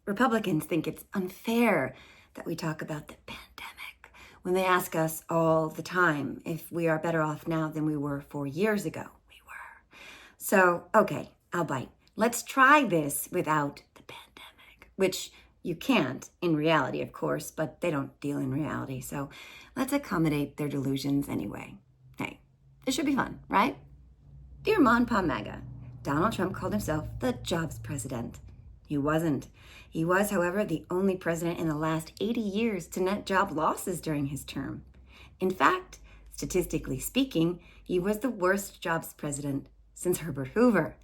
Republicans think it's unfair that we talk about the pandemic when they ask us all the time if we are better off now than we were 4 years ago. We were. So, okay, I'll bite. Let's try this without the pandemic, which you can't in reality, of course, but they don't deal in reality. So let's accommodate their delusions anyway. Hey, it should be fun, right? Dear Mon Pa MAGA, Donald Trump called himself the jobs president. He wasn't. He was, however, the only president in the last 80 years to net job losses during his term. In fact, statistically speaking, he was the worst jobs president since Herbert Hoover.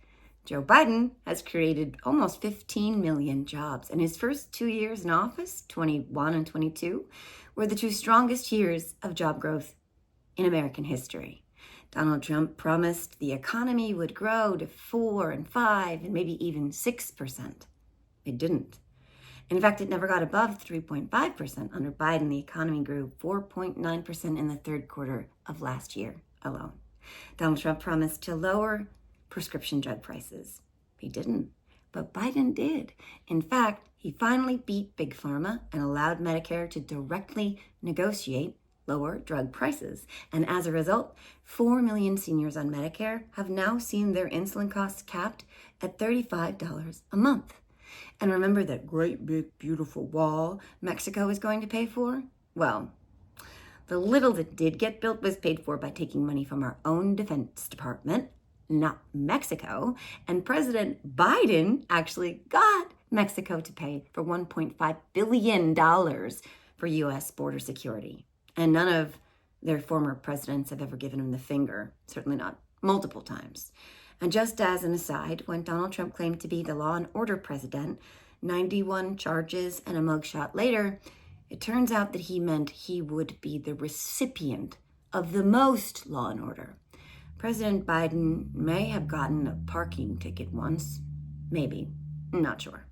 Joe Biden has created almost 15 million jobs, and his first 2 years in office, 21 and 22, were the two strongest years of job growth in American history. Donald Trump promised the economy would grow to 4 and 5 and maybe even 6%. It didn't. In fact, it never got above 3.5%. Under Biden, the economy grew 4.9% in the third quarter of last year alone. Donald Trump promised to lower prescription drug prices. He didn't, but Biden did. In fact, he finally beat Big Pharma and allowed Medicare to directly negotiate lower drug prices. And as a result, 4 million seniors on Medicare have now seen their insulin costs capped at $35 a month. And remember that great big beautiful wall Mexico is going to pay for? Well, the little that did get built was paid for by taking money from our own Defense Department, not Mexico. And President Biden actually got Mexico to pay for $1.5 billion for U.S. border security. And none of their former presidents have ever given him the finger, certainly not multiple times. And just as an aside, when Donald Trump claimed to be the law and order president, 91 charges and a mugshot later, it turns out that he meant he would be the recipient of the most law and order. President Biden may have gotten a parking ticket once. Maybe. Not sure.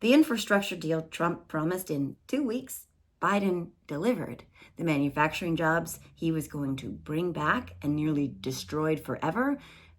The infrastructure deal Trump promised in 2 weeks, Biden delivered. The manufacturing jobs he was going to bring back and nearly destroyed forever,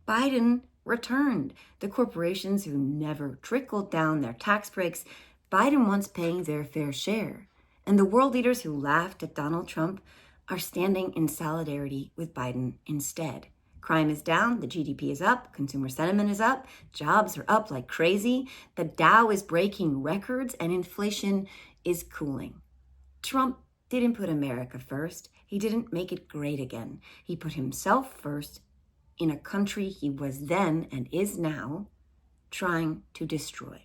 Biden returned. The corporations who never trickled down their tax breaks, Biden wants paying their fair share. And the world leaders who laughed at Donald Trump are standing in solidarity with Biden instead. Crime is down, the GDP is up, consumer sentiment is up, jobs are up like crazy, the Dow is breaking records, and inflation is cooling. Trump didn't put America first. He didn't make it great again. He put himself first in a country he was then and is now trying to destroy.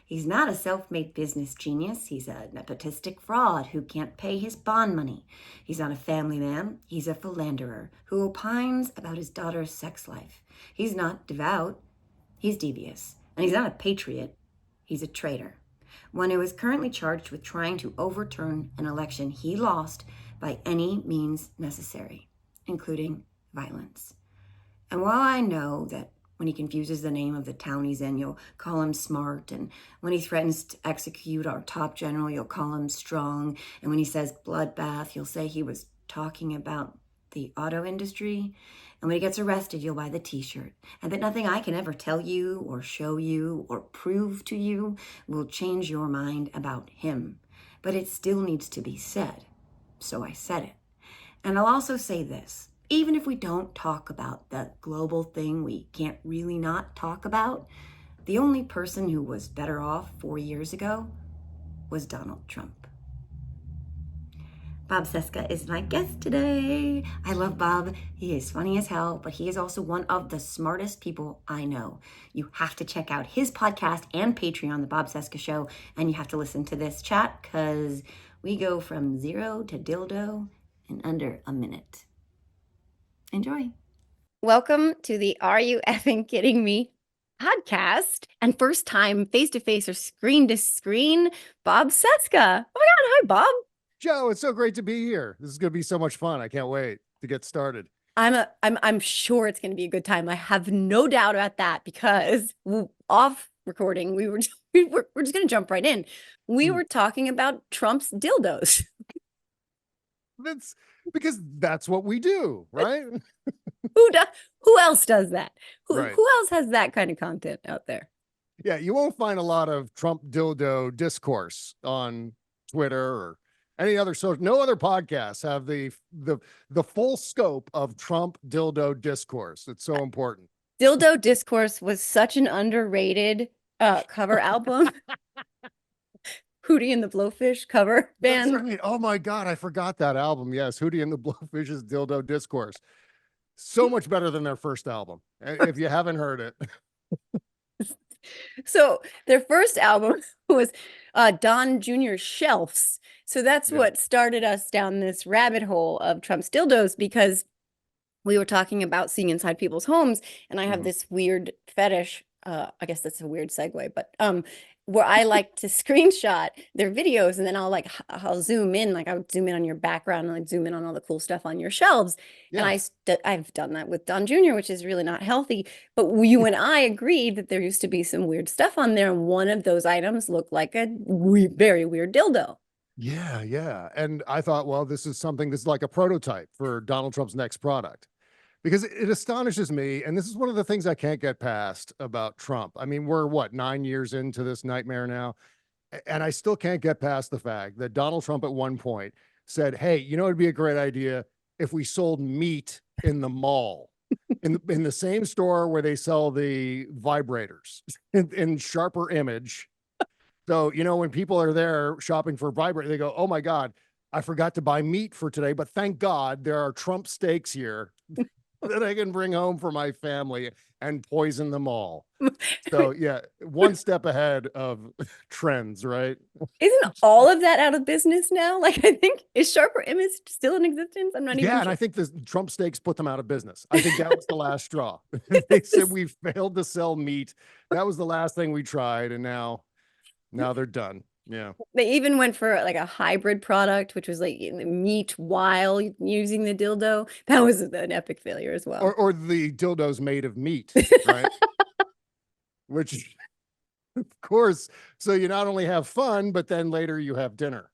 He's not a self-made business genius. He's a nepotistic fraud who can't pay his bond money. He's not a family man. He's a philanderer who opines about his daughter's sex life. He's not devout. He's devious. And he's not a patriot. He's a traitor. One who is currently charged with trying to overturn an election he lost by any means necessary, including violence. And while I know that when he confuses the name of the town he's in, you'll call him smart, and when he threatens to execute our top general, you'll call him strong, and when he says bloodbath, you'll say he was talking about the auto industry, and when he gets arrested, you'll buy the t-shirt, and that nothing I can ever tell you or show you or prove to you will change your mind about him. But it still needs to be said, so I said it. And I'll also say this. Even if we don't talk about the global thing we can't really not talk about, the only person who was better off 4 years ago was Donald Trump. Bob Cesca is my guest today. I love Bob. He is funny as hell, but he is also one of the smartest people I know. You have to check out his podcast and Patreon, The Bob Cesca Show, and you have to listen to this chat because we go from zero to dildo in under a minute. Enjoy. Welcome to the Are You Effing Kidding Me podcast, and first time face-to-face or screen-to-screen, Bob Cesca. Oh my God, hi, Bob. Joe, it's so great to be here. This is going to be so much fun. I can't wait to get started. I'm sure it's going to be a good time. I have no doubt about that because off recording, we're just going to jump right in. We were talking about Trump's dildos. That's because that's what we do, right? Who else does that? Right. Who else has that kind of content out there? Yeah, you won't find a lot of Trump dildo discourse on Twitter or any other social. No other podcasts have the full scope of Trump dildo discourse. It's so important. Dildo Discourse was such an underrated cover album. Hootie and the Blowfish cover That's band. right. Oh my God, I forgot that album. Yes, Hootie and the Blowfish's dildo discourse. So much better than their first album. If you haven't heard it. So their first album was Don Jr.'s Shelves. So that's Yeah. what started us down this rabbit hole of Trump's dildos because we were talking about seeing inside people's homes, and I have this weird fetish. I guess that's a weird segue, but where I like to screenshot their videos, and then I'll zoom in, like I would zoom in on your background and like zoom in on all the cool stuff on your shelves. Yeah. And I've done that with Don Jr., which is really not healthy. But you and I agreed that there used to be some weird stuff on there, and one of those items looked like a very weird dildo. Yeah, yeah. And I thought, well, this is like a prototype for Donald Trump's next product. Because it astonishes me, and this is one of the things I can't get past about Trump. I mean, we're what, 9 years into this nightmare now, and I still can't get past the fact that Donald Trump at one point said, "Hey, it'd be a great idea if we sold meat in the mall, in the same store where they sell the vibrators in sharper image." So, when people are there shopping for vibrator, they go, "Oh my God, I forgot to buy meat for today, but thank God there are Trump steaks here that I can bring home for my family and poison them all." So yeah, one step ahead of trends, right? Isn't all of that out of business now? Like, I think, is Sharper Image still in existence? I'm not even Yeah, and sure. I think the Trump steaks put them out of business. I think that was the last straw. They said we failed to sell meat. That was the last thing we tried, and now they're done. Yeah. They even went for like a hybrid product, which was like meat while using the dildo. That was an epic failure as well. Or the dildos made of meat, right? Which, of course, so you not only have fun, but then later you have dinner.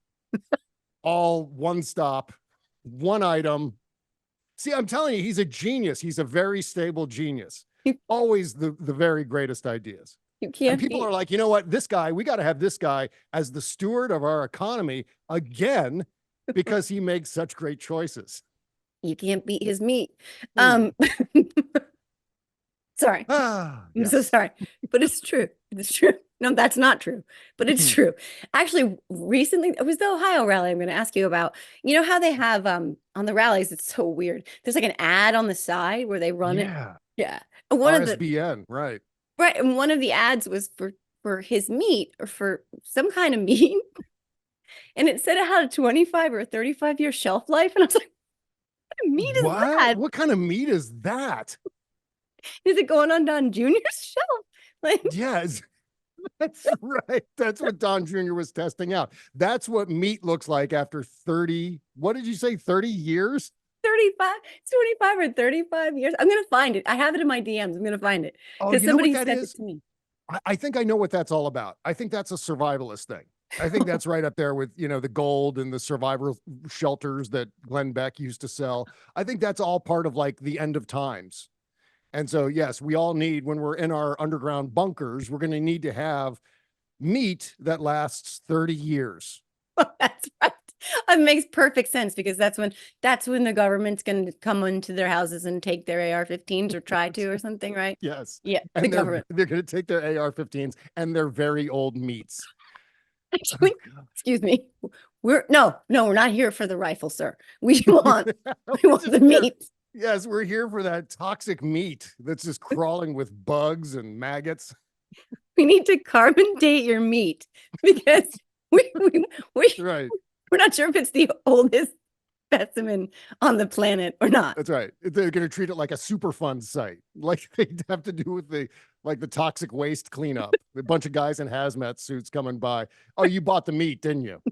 All one stop, one item. See, I'm telling you, he's a genius. He's a very stable genius. Always the very greatest ideas. You And can't people beat. are like, you know what? This guy, we got to have this guy as the steward of our economy again because he makes such great choices. You can't beat his meat. Hmm. Sorry. I'm so Yes. sorry. But it's true. It's true. No, that's not true. But it's true. Actually, recently it was the Ohio rally I'm going to ask you about. You know how they have on the rallies, it's so weird. There's like an ad on the side where they run it. Yeah. Yeah. And one of the RSBN, right. right, and one of the ads was for his meat or for some kind of meat. And it said it had a 25 or a 35-year shelf life. And I was like, what kind of meat is that? What kind of meat is that? Is it going on Don Jr.'s shelf? Like, Yes. That's right. That's what Don Jr. was testing out. That's what meat looks like after 30, what did you say, 30 years? 35, 25 or 35 years. I'm gonna find it. I have it in my DMs. I'm gonna find it. Oh, Because you know what somebody that sent is? it to me. I think I know what that's all about. I think that's a survivalist thing. I think that's right up there with, the gold and the survival shelters that Glenn Beck used to sell. I think that's all part of like the end of times. And so, yes, we all need, when we're in our underground bunkers, we're going to need to have meat that lasts 30 years. That's right. It makes perfect sense because that's when the government's going to come into their houses and take their AR-15s or try to or something, right? Yes. Yeah, And the government. they're going to take their AR-15s and their very old meats. Actually, excuse me. We're not here for the rifle, sir. We want the meat. Yes, we're here for that toxic meat that's just crawling with bugs and maggots. We need to carbon date your meat because we Right. we're not sure if it's the oldest specimen on the planet or not. That's right. They're going to treat it like a Superfund site, like they'd have to do with the toxic waste cleanup. A bunch of guys in hazmat suits coming by. Oh, you bought the meat, didn't you?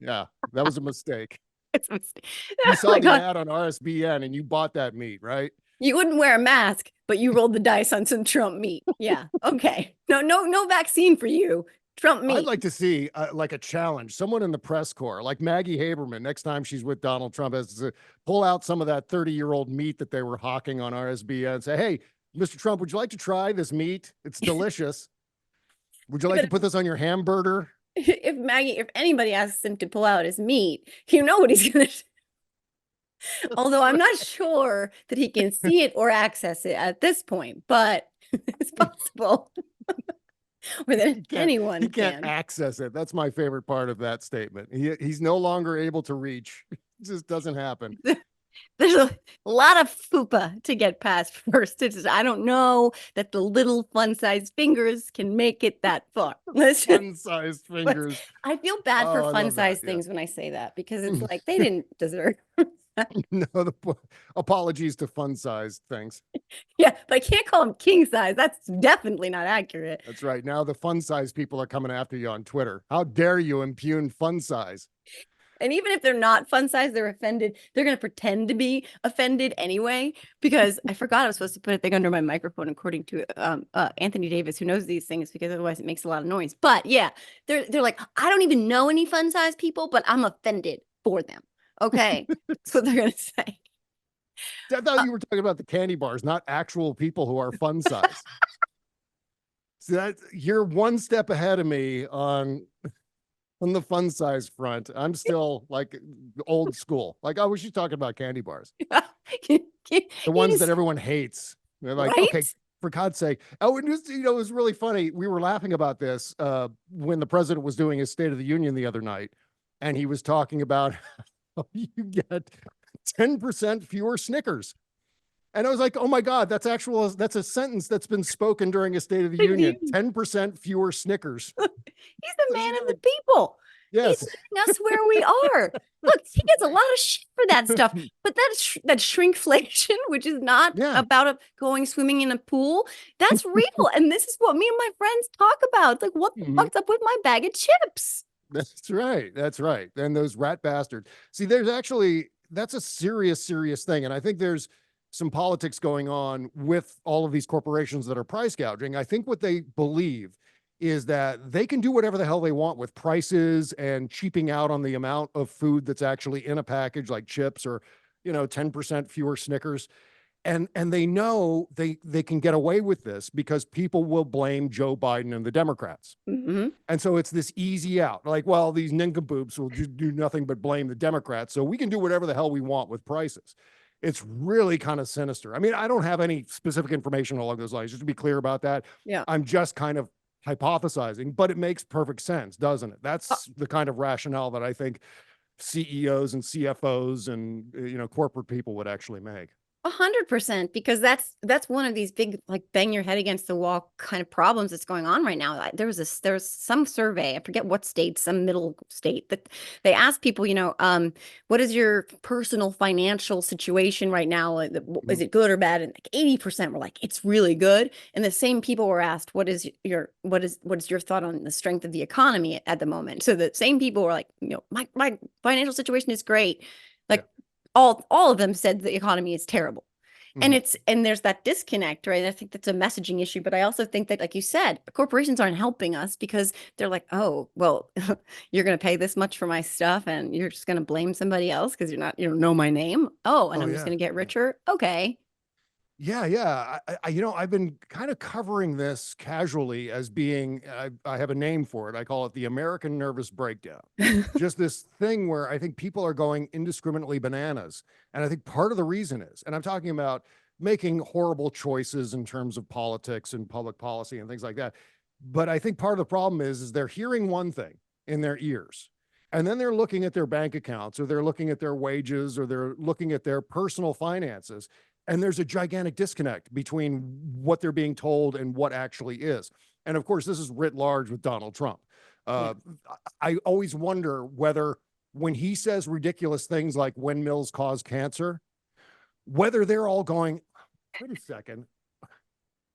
Yeah, that was a mistake. It's a mistake. You Oh saw my the God. ad on RSBN and you bought that meat, right? You wouldn't wear a mask, but you rolled the dice on some Trump meat. Yeah. Okay. No vaccine for you. Trump meat. I'd like to see like a challenge. Someone in the press corps, like Maggie Haberman, next time she's with Donald Trump, has to pull out some of that 30-year-old meat that they were hawking on RSBN and say, "Hey, Mr. Trump, would you like to try this meat? It's delicious." Would you like to put this on your hamburger? If anybody asks him to pull out his meat, you know what he's gonna do. Although I'm not sure that he can see it or access it at this point, but it's possible. Or that anyone he can't can. access it. That's my favorite part of that statement. He's no longer able to reach. It just doesn't happen. There's a lot of fupa to get past first. I don't know that the little fun-sized fingers can make it that far. Fun-sized fingers. I feel bad for fun-sized things when I say that, because it's like they didn't deserve. No, apologies to fun-sized things. Yeah, but I can't call them king size. That's definitely not accurate. That's right. Now the fun-sized people are coming after you on Twitter. How dare you impugn fun size? And even if they're not fun size, they're offended. They're going to pretend to be offended anyway, because I forgot I was supposed to put a thing under my microphone, according to Anthony Davis, who knows these things, because otherwise it makes a lot of noise. But yeah, they're like, I don't even know any fun size people, but I'm offended for them. Okay, that's what they're going to say. I thought you were talking about the candy bars, not actual people who are fun size. So you're one step ahead of me on the fun size front. I'm still like old school. Like, oh, we should talk about candy bars. The ones that everyone hates. They're like, right? Okay, for God's sake. Oh, and just, it was really funny. We were laughing about this when the president was doing his State of the Union the other night, and he was talking about how you get 10% fewer Snickers. And I was like, oh my God, that's a sentence that's been spoken during a State of the Union. 10% fewer Snickers. He's the man of the people. Yes. He's letting us where we are. Look, he gets a lot of shit for that stuff. But that shrinkflation, which is not about going swimming in a pool, that's real. And this is what me and my friends talk about. It's like, what the fuck's up with my bag of chips? That's right. That's right. And those rat bastards. See, that's a serious thing. And I think there's some politics going on with all of these corporations that are price gouging. I think what they believe is that they can do whatever the hell they want with prices and cheaping out on the amount of food that's actually in a package, like chips or, 10% fewer Snickers. And they know they can get away with this because people will blame Joe Biden and the Democrats. And so it's this easy out. Like, well, these nincompoops will do nothing but blame the Democrats. So we can do whatever the hell we want with prices. It's really kind of sinister. I mean, I don't have any specific information along those lines, just to be clear about that. Yeah. I'm just kind of hypothesizing, but it makes perfect sense, doesn't it? That's the kind of rationale that I think CEOs and CFOs and, corporate people would actually make. 100%, because that's one of these big, like, bang your head against the wall kind of problems that's going on right now. There was some survey, I forget what state, some middle state, that they asked people, what is your personal financial situation right now? Is it good or bad? And like 80% were like, it's really good. And the same people were asked, what is your thought on the strength of the economy at the moment? So the same people were like, my financial situation is great. Like, all of them said the economy is terrible. And there's that disconnect, right? I think that's a messaging issue, but I also think that, like you said, corporations aren't helping us because they're like, oh, well, you're going to pay this much for my stuff and you're just going to blame somebody else because you don't know my name. Oh, and I'm just going to get richer. Okay. Yeah. I've been kind of covering this casually as being, I have a name for it. I call it the American nervous breakdown. Just this thing where I think people are going indiscriminately bananas. And I think part of the reason is, and I'm talking about making horrible choices in terms of politics and public policy and things like that. But I think part of the problem is they're hearing one thing in their ears. And then they're looking at their bank accounts, or they're looking at their wages, or they're looking at their personal finances. And there's a gigantic disconnect between what they're being told and what actually is. And of course, this is writ large with Donald Trump. I always wonder whether when he says ridiculous things like windmills cause cancer, whether they're all going, wait a second,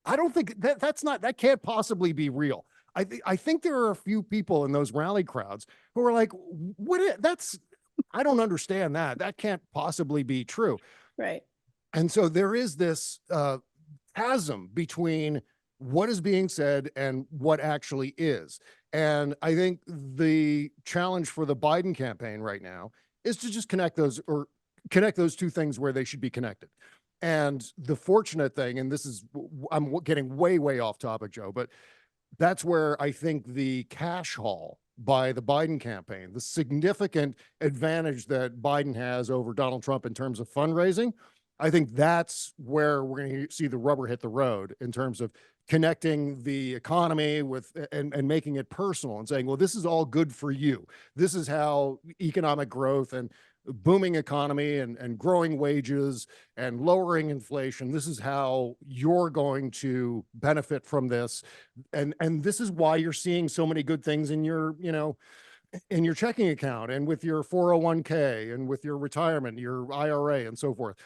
I don't think that can't possibly be real. I think there are a few people in those rally crowds who are like, I don't understand that. That can't possibly be true. Right. And so there is this chasm between what is being said and what actually is. And I think the challenge for the Biden campaign right now is to just connect those two things where they should be connected. And the fortunate thing, and I'm getting way off topic, Joe, but that's where I think the cash haul by the Biden campaign, the significant advantage that Biden has over Donald Trump in terms of fundraising, I think that's where we're going to see the rubber hit the road in terms of connecting the economy with and making it personal and saying, well, this is all good for you. This is how economic growth and booming economy and growing wages and lowering inflation, this is how you're going to benefit from this. And this is why you're seeing so many good things in your, you know, in your checking account and with your 401k and with your retirement, your IRA and so forth.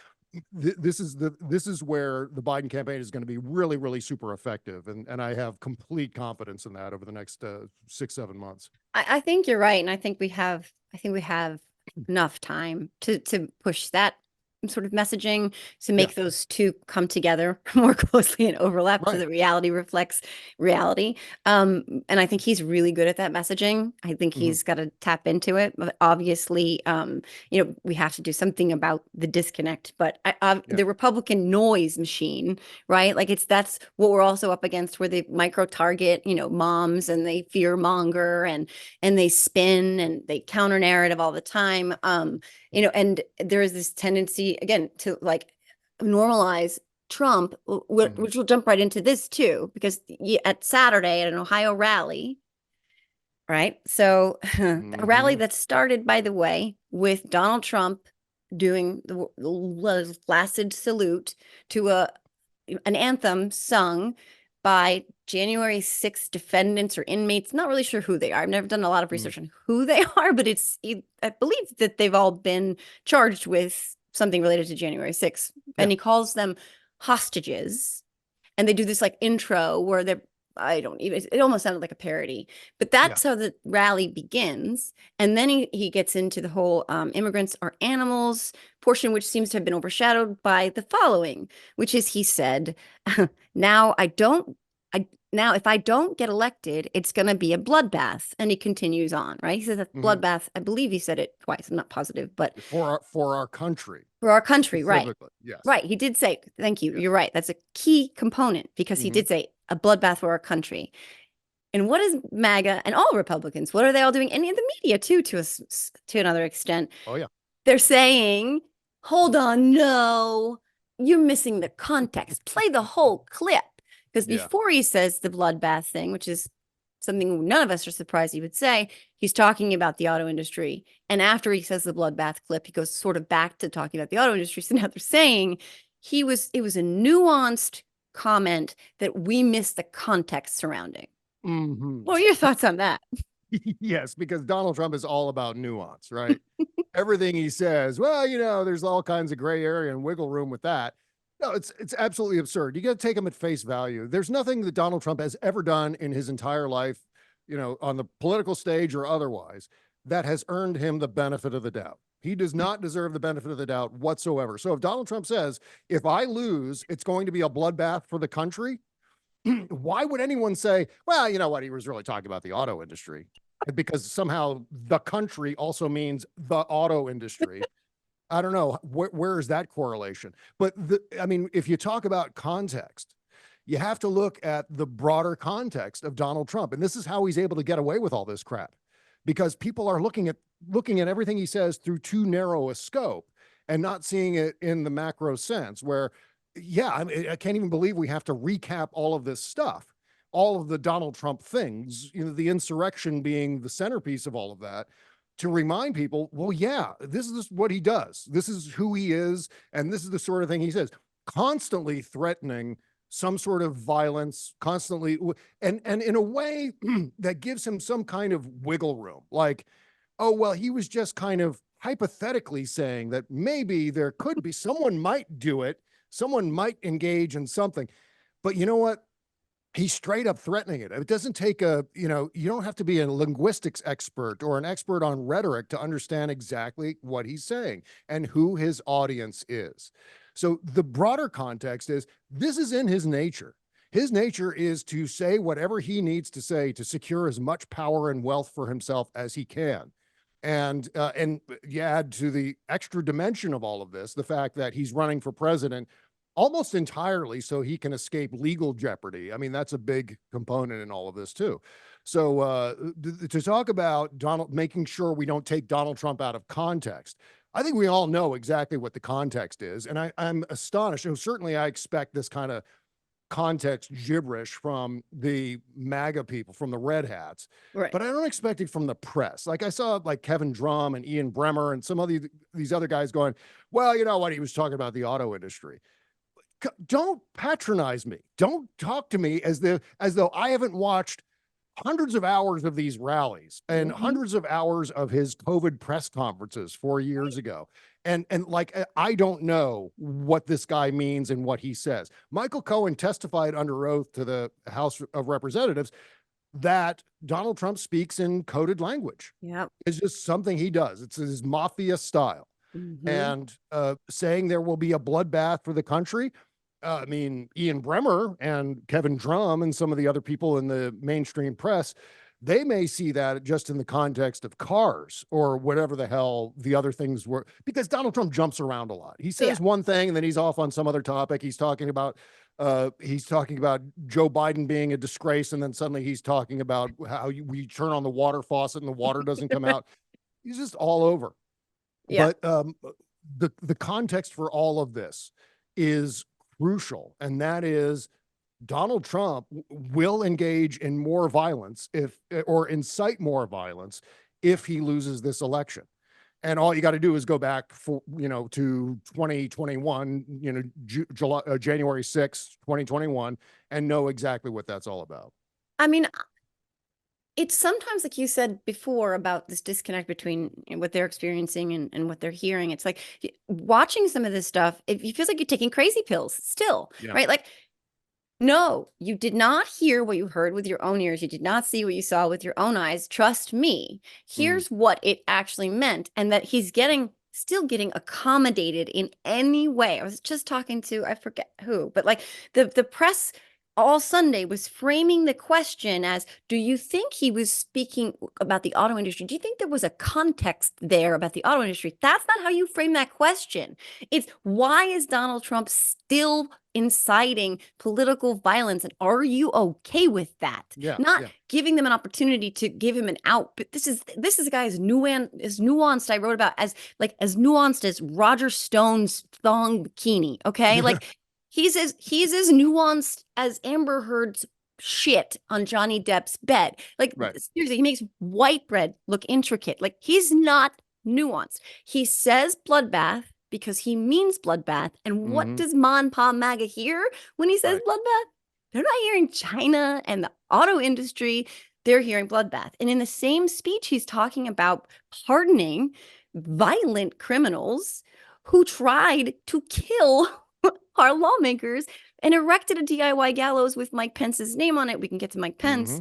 This is where the Biden campaign is going to be really, really super effective. And I have complete confidence in that over the next 6-7 months. I think you're right. And I think we have enough time to push that sort of messaging to make those two come together more closely and overlap so that reality reflects reality. And I think he's really good at that messaging. I think he's got to tap into it. But obviously, you know, we have to do something about the disconnect. But the Republican noise machine, right? Like that's what we're also up against, where they micro target, you know, moms, and they fear monger and they spin and they counter narrative all the time. You know, and there is this tendency, again, to like normalize Trump, which will jump right into this too, because at Saturday at an Ohio rally, right? So a rally that started, by the way, with Donald Trump doing the blasted salute to an anthem sung by January 6th defendants or inmates. Not really sure who they are. I've never done a lot of research on who they are, but I believe that they've all been charged with something related to January 6th. And he calls them hostages. And they do this like intro where it almost sounded like a parody, but that's how the rally begins. And then he gets into the whole immigrants are animals portion, which seems to have been overshadowed by the following, which is, he said, now if I don't get elected, it's going to be a bloodbath. And he continues on, right? He says a bloodbath. I believe he said it twice. I'm not positive, but for our country. For our country, right? Yes. Right. He did say, thank you. You're right. That's a key component, because he did say a bloodbath for our country. And what is MAGA and all Republicans? What are they all doing? And in the media too, to another extent. Oh yeah. They're saying, hold on, no, you're missing the context. Play the whole clip. Because before he says the bloodbath thing, which is something none of us are surprised he would say, he's talking about the auto industry. And after he says the bloodbath clip, he goes sort of back to talking about the auto industry. So now they're saying it was a nuanced comment that we missed the context surrounding. What are your thoughts on that? Yes, because Donald Trump is all about nuance, right? Everything he says, well, you know, there's all kinds of gray area and wiggle room with that. No, it's absolutely absurd. You got to take him at face value. There's nothing that Donald Trump has ever done in his entire life, you know, on the political stage or otherwise, that has earned him the benefit of the doubt. He does not deserve the benefit of the doubt whatsoever. So if Donald Trump says, if I lose, it's going to be a bloodbath for the country, why would anyone say, well, you know what, he was really talking about the auto industry? Because somehow the country also means the auto industry. I don't know, where is that correlation? But I mean, if you talk about context, you have to look at the broader context of Donald Trump. And this is how he's able to get away with all this crap, because people are looking at everything he says through too narrow a scope and not seeing it in the macro sense where, I mean, I can't even believe we have to recap all of this stuff, all of the Donald Trump things, you know, the insurrection being the centerpiece of all of that, to remind people, well, yeah, this is what he does. This is who he is. And this is the sort of thing he says, constantly threatening some sort of violence, constantly. And in a way that gives him some kind of wiggle room. Like, oh, well, he was just kind of hypothetically saying that maybe there could be, someone might do it. Someone might engage in something. But you know what? He's straight up threatening it. It doesn't take you don't have to be a linguistics expert or an expert on rhetoric to understand exactly what he's saying and who his audience is. So the broader context is, this is in his nature. His nature is to say whatever he needs to say to secure as much power and wealth for himself as he can. And you add to the extra dimension of all of this, the fact that he's running for president almost entirely so he can escape legal jeopardy. I mean, that's a big component in all of this too. So to talk about making sure we don't take Donald Trump out of context, I think we all know exactly what the context is. And I'm astonished. Certainly I expect this kind of context gibberish from the MAGA people, from the red hats, Right. but I don't expect it from the press. Like I saw like Kevin Drum and Ian Bremmer and some of these other guys going, well, you know what? He was talking about the auto industry. Don't patronize me. Don't talk to me as though I haven't watched hundreds of hours of these rallies and hundreds of hours of his COVID press conferences 4 years ago. And like, I don't know what this guy means and what he says. Michael Cohen testified under oath to the House of Representatives that Donald Trump speaks in coded language. Yeah. It's just something he does. It's his mafia style. And saying there will be a bloodbath for the country. I mean, Ian Bremmer and Kevin Drum and some of the other people in the mainstream press, they may see that just in the context of cars or whatever the hell the other things were, because Donald Trump jumps around a lot. He says one thing and then he's off on some other topic. He's talking about Joe Biden being a disgrace, and then suddenly he's talking about how we turn on the water faucet and the water doesn't come out. He's just all over. Yeah. But the context for all of this is crucial, and that is Donald Trump will engage in more violence or incite more violence if he loses this election. And all you got to do is go back to 2021, January 6th, 2021, and know exactly what that's all about. I mean, it's sometimes, like you said before, about this disconnect between what they're experiencing and what they're hearing. It's like watching some of this stuff, it feels like you're taking crazy pills still, right? Like, no, you did not hear what you heard with your own ears. You did not see what you saw with your own eyes. Trust me. Here's what it actually meant, and that he's still getting accommodated in any way. I was just talking to, I forget who, but like the press all Sunday was framing the question as, do you think he was speaking about the auto industry? Do you think there was a context there about the auto industry? That's not how you frame that question. It's, why is Donald Trump still inciting political violence? And are you okay with that? Not giving them an opportunity to give him an out. But this is a guy as nuanced, I wrote about as nuanced as Roger Stone's thong bikini. Okay. Like, he's as nuanced as Amber Heard's shit on Johnny Depp's bed. Like, seriously, he makes white bread look intricate. Like, he's not nuanced. He says bloodbath because he means bloodbath. And what does Mon Pa MAGA hear when he says bloodbath? They're not hearing China and the auto industry. They're hearing bloodbath. And in the same speech, he's talking about pardoning violent criminals who tried to kill our lawmakers and erected a DIY gallows with Mike Pence's name on it. We can get to Mike Pence.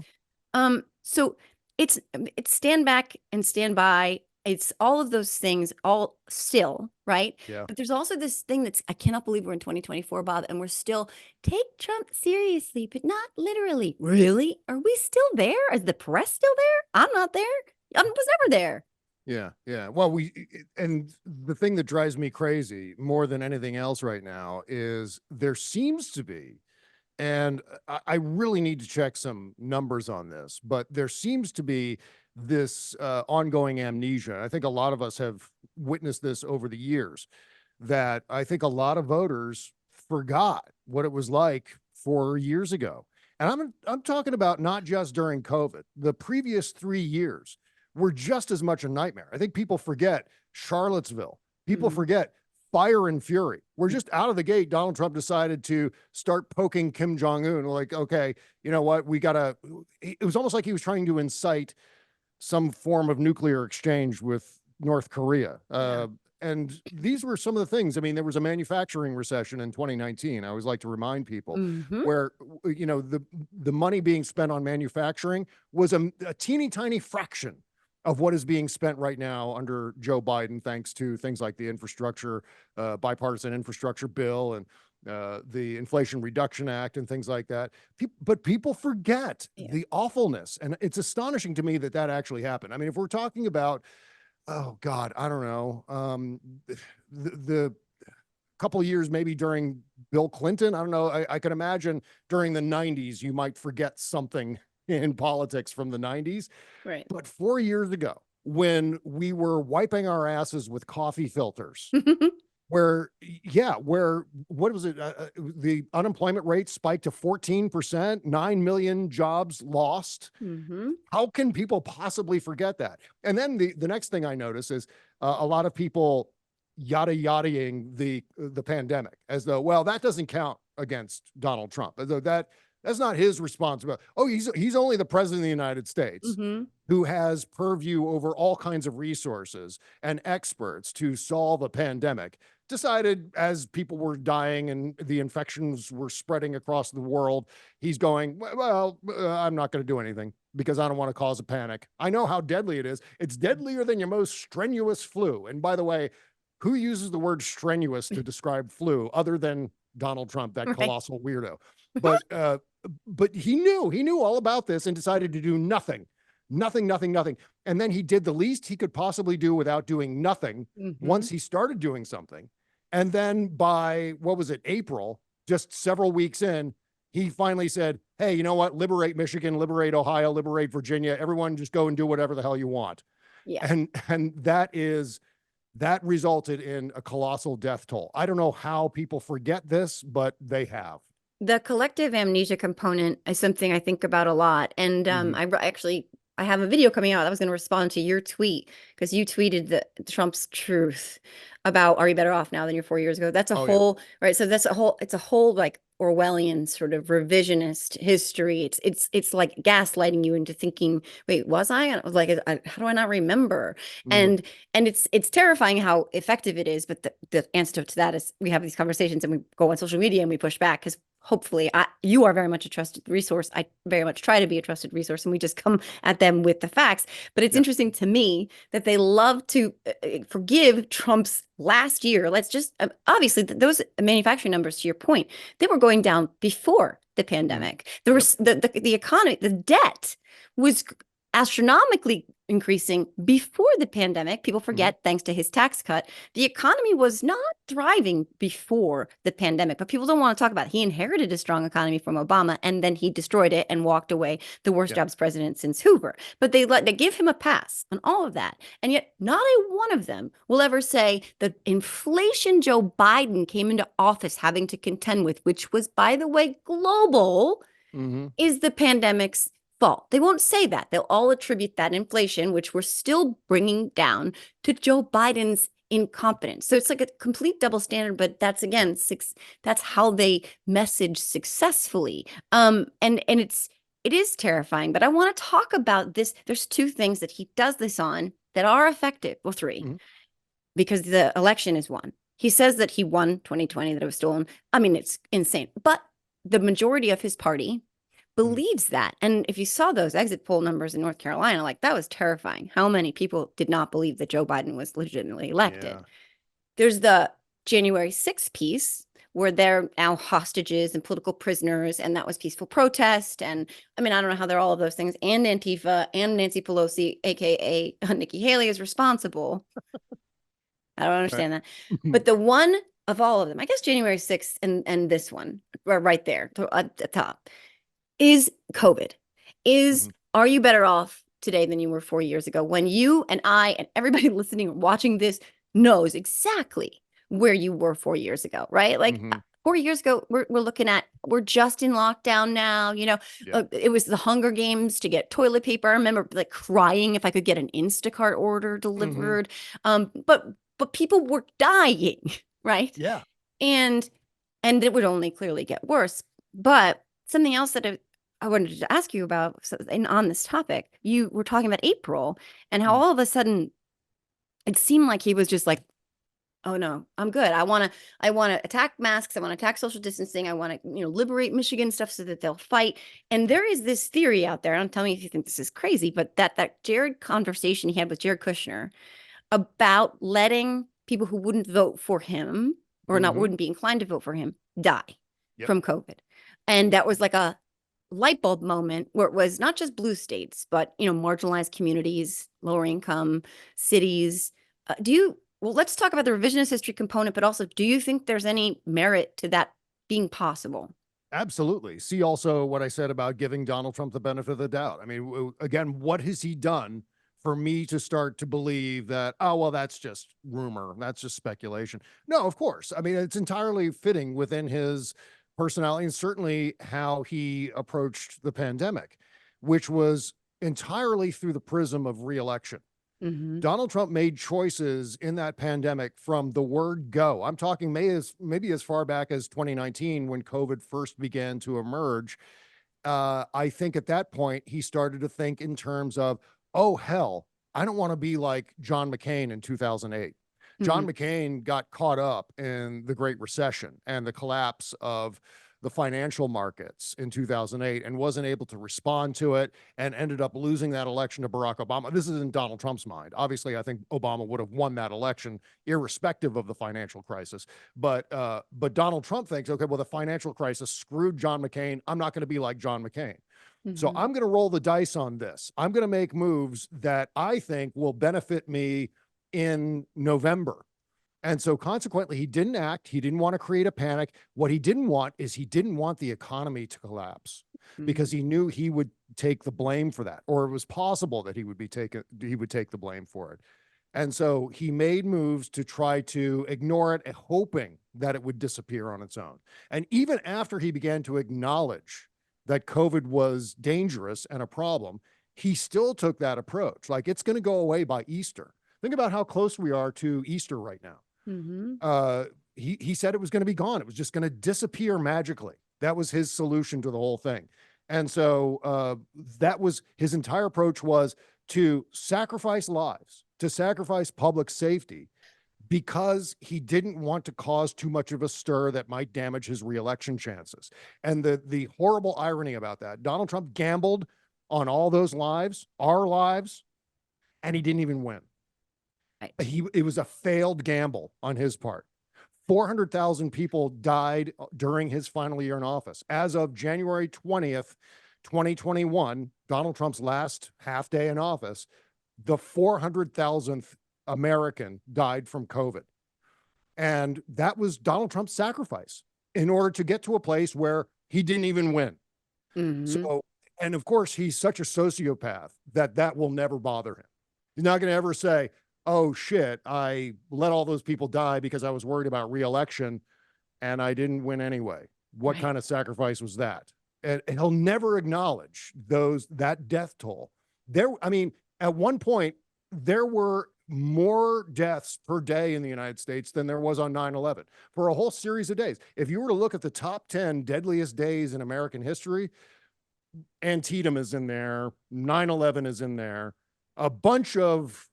So it's stand back and stand by. It's all of those things, all still, right? Yeah. But there's also this thing I cannot believe we're in 2024, Bob, and we're still take Trump seriously, but not literally. Really? Are we still there? Is the press still there? I'm not there. I was never there. Yeah. Well, and the thing that drives me crazy more than anything else right now is there seems to be, and I really need to check some numbers on this, but there seems to be this ongoing amnesia. I think a lot of us have witnessed this over the years, that I think a lot of voters forgot what it was like 4 years ago. And I'm talking about not just during COVID, the previous 3 years were just as much a nightmare. I think people forget Charlottesville. People forget Fire and Fury. We're just out of the gate. Donald Trump decided to start poking Kim Jong-un. Like, okay, you know what? It was almost like he was trying to incite some form of nuclear exchange with North Korea. And these were some of the things. I mean, there was a manufacturing recession in 2019. I always like to remind people where, the money being spent on manufacturing was a teeny tiny fraction of what is being spent right now under Joe Biden, thanks to things like the infrastructure, bipartisan infrastructure bill, and the Inflation Reduction Act and things like that. But people forget the awfulness. And it's astonishing to me that actually happened. I mean, if we're talking about, oh God, I don't know, couple of years, maybe during Bill Clinton. I don't know. I could imagine during the 90s, you might forget something in politics from the 90s. Right. But 4 years ago, when we were wiping our asses with coffee filters, where what was it? The unemployment rate spiked to 14%, 9 million jobs lost. How can people possibly forget that? And then the next thing I notice is a lot of people yada-yadaing the pandemic as though, well, that doesn't count against Donald Trump, as though that's not his responsibility. Oh, he's only the president of the United States who has purview over all kinds of resources and experts to solve a pandemic. Decided as people were dying and the infections were spreading across the world, he's going, well, I'm not going to do anything because I don't want to cause a panic. I know how deadly it is. It's deadlier than your most strenuous flu. And by the way, who uses the word strenuous to describe flu other than Donald Trump, that colossal weirdo? But he knew all about this and decided to do nothing. And then he did the least he could possibly do without doing nothing once he started doing something. And then by, what was it, April, just several weeks in, he finally said, hey, you know what? Liberate Michigan, liberate Ohio, liberate Virginia. Everyone just go and do whatever the hell you want. Yeah. And that resulted in a colossal death toll. I don't know how people forget this, but they have. The collective amnesia component is something I think about a lot. And I have a video coming out. I was going to respond to your tweet because you tweeted Trump's truth about, are you better off now than you were 4 years ago? That's right. So it's a whole like Orwellian sort of revisionist history. It's like gaslighting you into thinking, wait, was I? And I was like, how do I not remember? And it's terrifying how effective it is. But the answer to that is we have these conversations and we go on social media and we push back because hopefully you are very much a trusted resource. I very much try to be a trusted resource and we just come at them with the facts. But it's interesting to me that they love to forgive Trump's last year. Let's just, obviously those manufacturing numbers, to your point, they were going down before the pandemic. There was the economy, the debt was astronomically increasing before the pandemic. People forget, thanks to his tax cut, the economy was not thriving before the pandemic, but people don't want to talk about it. He inherited a strong economy from Obama and then he destroyed it and walked away, the worst jobs president since Hoover. But they give him a pass on all of that. And yet not a one of them will ever say the inflation Joe Biden came into office having to contend with, which was, by the way, global, is the pandemic's fault. They won't say that. They'll all attribute that inflation, which we're still bringing down, to Joe Biden's incompetence. So it's like a complete double standard, but that's again, that's how they message successfully. And it is terrifying, but I want to talk about this. There's two things that he does this on that are effective. Well, three, because the election is one. He says that he won 2020, that it was stolen. I mean, it's insane, but the majority of his party believes that. And if you saw those exit poll numbers in North Carolina, like that was terrifying. How many people did not believe that Joe Biden was legitimately elected? There's the January 6th piece where they're now hostages and political prisoners, and that was peaceful protest. And I mean, I don't know how they're all of those things. And Antifa and Nancy Pelosi, aka Nikki Haley, is responsible. I don't understand that. But the one of all of them, I guess January 6th and this one, right there at the top, is COVID. Are you better off today than you were 4 years ago? When you and I and everybody listening or watching this knows exactly where you were 4 years ago, right? Like 4 years ago, we're looking at, we're just in lockdown now. You know, it was the Hunger Games to get toilet paper. I remember like crying if I could get an Instacart order delivered. But people were dying, right? Yeah. And it would only clearly get worse. But something else that I wanted to ask you about on this topic, you were talking about April and how all of a sudden it seemed like he was just like, oh no, I'm good. I want to attack masks. I want to attack social distancing. I want to, liberate Michigan stuff so that they'll fight. And there is this theory out there. Don't tell me if you think this is crazy, but that Jared conversation he had with Jared Kushner about letting people who wouldn't vote for him or wouldn't be inclined to vote for him die from COVID. And that was like a light bulb moment where it was not just blue states, but, marginalized communities, lower income cities. well, let's talk about the revisionist history component, but also, do you think there's any merit to that being possible? Absolutely. See also what I said about giving Donald Trump the benefit of the doubt. I mean, again, what has he done for me to start to believe that, oh, well, that's just rumor, that's just speculation? No, of course. I mean, it's entirely fitting within his personality and certainly how he approached the pandemic, which was entirely through the prism of reelection. Donald Trump made choices in that pandemic from the word go. I'm talking maybe as far back as 2019 when COVID first began to emerge. I think at that point, he started to think in terms of, oh, hell, I don't want to be like John McCain in 2008. John McCain got caught up in the Great Recession and the collapse of the financial markets in 2008 and wasn't able to respond to it and ended up losing that election to Barack Obama. This is in Donald Trump's mind. Obviously, I think Obama would have won that election irrespective of the financial crisis. But Donald Trump thinks, okay, well, the financial crisis screwed John McCain. I'm not going to be like John McCain. So I'm going to roll the dice on this. I'm going to make moves that I think will benefit me in November. And so consequently, he didn't act. He didn't want to create a panic. What he didn't want is he didn't want the economy to collapse because he knew he would take the blame for that, or it was possible that he would take the blame for it. And so he made moves to try to ignore it, hoping that it would disappear on its own. And even after he began to acknowledge that COVID was dangerous and a problem, he still took that approach. Like, it's going to go away by Easter. Think about how close we are to Easter right now. He said it was going to be gone. It was just going to disappear magically. That was his solution to the whole thing. And so that was his entire approach, was to sacrifice lives, to sacrifice public safety, because he didn't want to cause too much of a stir that might damage his reelection chances. And the horrible irony about that, Donald Trump gambled on all those lives, our lives, and he didn't even win. It was a failed gamble on his part. 400,000 people died during his final year in office. As of January 20th, 2021, Donald Trump's last half day in office, the 400,000th American died from COVID. And that was Donald Trump's sacrifice in order to get to a place where he didn't even win. So, and of course, he's such a sociopath that will never bother him. He's not going to ever say, oh shit, I let all those people die because I was worried about reelection and I didn't win anyway. What kind of sacrifice was that? And he'll never acknowledge that death toll. I mean, at one point, there were more deaths per day in the United States than there was on 9/11 for a whole series of days. If you were to look at the top 10 deadliest days in American history, Antietam is in there, 9/11 is in there, a bunch of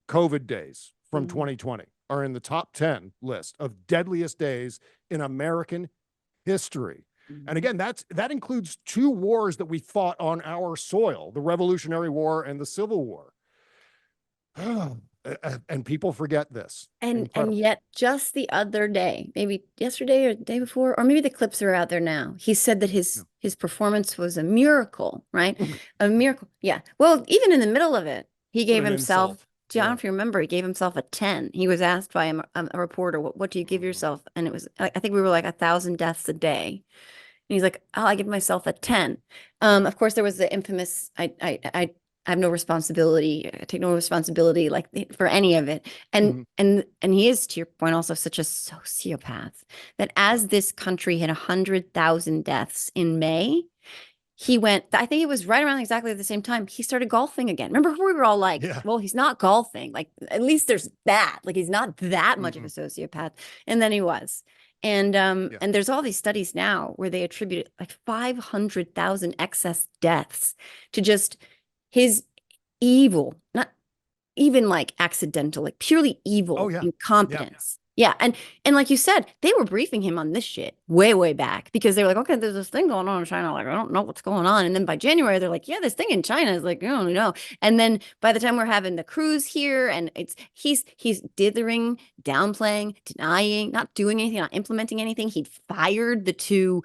COVID days from 2020 are in the top 10 list of deadliest days in American history. And again, that includes 2 wars that we fought on our soil, the Revolutionary War and the Civil War. And people forget this. And yet just the other day, maybe yesterday or the day before, or maybe the clips are out there now, he said that his performance was a miracle, right? A miracle. Yeah. Well, even in the middle of it, he gave himself, I don't know if you remember, he gave himself a 10. He was asked by a reporter, what do you give yourself? And it was, I think we were like 1,000 deaths a day. And he's like, oh, I give myself a 10. Of course, there was the infamous, I have no responsibility. I take no responsibility for any of it. And he is, to your point, also such a sociopath that as this country hit 100,000 deaths in May, he went, I think it was right around exactly at the same time, he started golfing again. Remember, we were all like, well, he's not golfing. Like, at least there's that. Like, he's not that much of a sociopath. And then he was. And there's all these studies now where they attribute like 500,000 excess deaths to just his evil, not even like accidental, like purely evil incompetence. Yeah, and like you said, they were briefing him on this shit way back because they were like, okay, there's this thing going on in China. Like, I don't know what's going on. And then by January, they're like, yeah, this thing in China is like, I don't know. And then by the time we're having the cruise here, and he's dithering, downplaying, denying, not doing anything, not implementing anything. He'd fired the two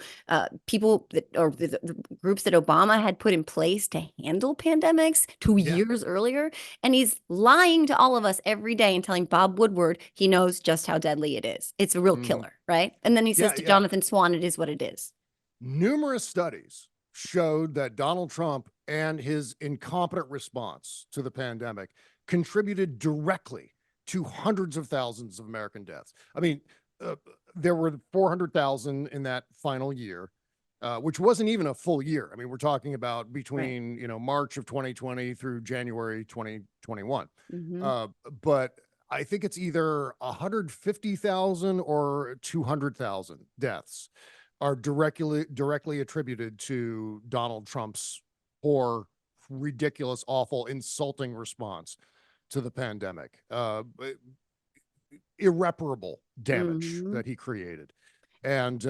people that, or the groups that Obama had put in place to handle pandemics 2 years earlier. And he's lying to all of us every day and telling Bob Woodward he knows just how deadly it is. It's a real killer, right? And then he says to Jonathan Swan, it is what it is. Numerous studies showed that Donald Trump and his incompetent response to the pandemic contributed directly to hundreds of thousands of American deaths. I mean, there were 400,000 in that final year, which wasn't even a full year. I mean, we're talking about between, March of 2020 through January 2021. But I think it's either 150,000 or 200,000 deaths are directly attributed to Donald Trump's poor, ridiculous, awful, insulting response to the pandemic. Irreparable damage that he created. And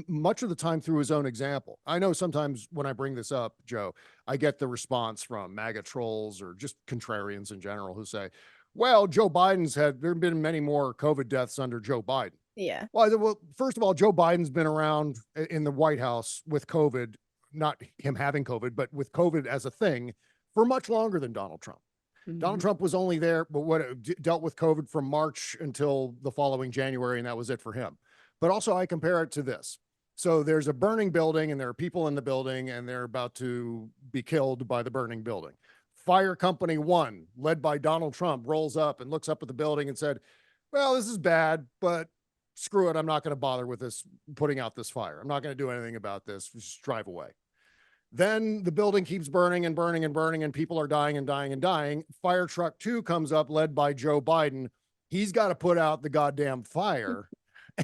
much of the time through his own example. I know sometimes when I bring this up, Joe, I get the response from MAGA trolls or just contrarians in general who say, well, there have been many more COVID deaths under Joe Biden. Yeah. Well, first of all, Joe Biden's been around in the White House with COVID, not him having COVID, but with COVID as a thing for much longer than Donald Trump. Donald Trump was only there, but dealt with COVID from March until the following January, and that was it for him. But also I compare it to this. So there's a burning building and there are people in the building and they're about to be killed by the burning building. Fire Company 1, led by Donald Trump, rolls up and looks up at the building and said, well, this is bad, but screw it. I'm not going to bother with this, putting out this fire. I'm not going to do anything about this. Just drive away. Then the building keeps burning and burning and burning, and people are dying and dying and dying. Fire truck 2 comes up, led by Joe Biden. He's got to put out the goddamn fire.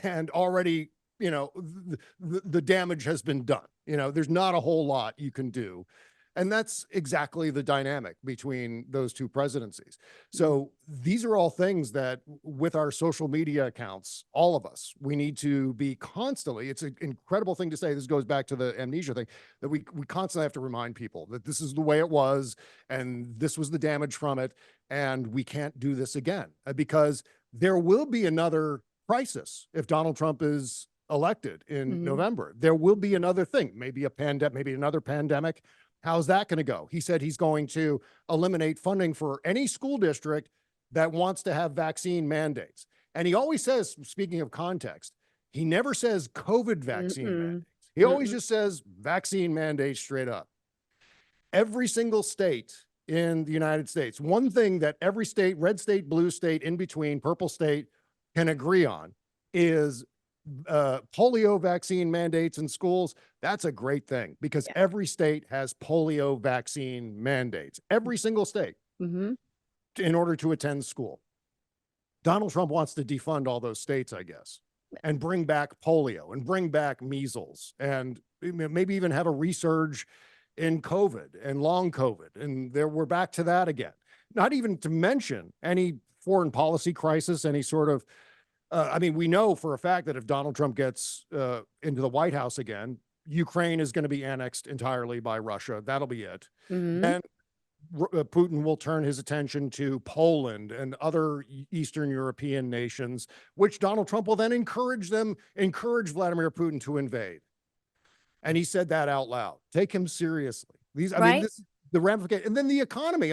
And already, the damage has been done. There's not a whole lot you can do. And that's exactly the dynamic between those two presidencies. So these are all things that with our social media accounts, all of us, we need to be constantly, it's an incredible thing to say. This goes back to the amnesia thing, that we constantly have to remind people that this is the way it was, and this was the damage from it. And we can't do this again, because there will be another crisis if Donald Trump is elected in November. There will be another thing, maybe a pandemic, maybe another pandemic. How's that going to go? He said he's going to eliminate funding for any school district that wants to have vaccine mandates. And he always says, speaking of context, he never says COVID vaccine mandates. He always just says vaccine mandates straight up. Every single state in the United States, one thing that every state, red state, blue state, in between, purple state, can agree on is polio vaccine mandates in schools. That's a great thing, because every state has polio vaccine mandates, every single state, in order to attend school. Donald Trump wants to defund all those states, I guess, and bring back polio and bring back measles, and maybe even have a resurge in COVID and long COVID. And we're back to that again. Not even to mention any foreign policy crisis, any sort of we know for a fact that if Donald Trump gets into the White House again, Ukraine is going to be annexed entirely by Russia. That'll be it. And Putin will turn his attention to Poland and other Eastern European nations, which Donald Trump will then encourage Vladimir Putin to invade. And he said that out loud. Take him seriously. The ramification, and then the economy.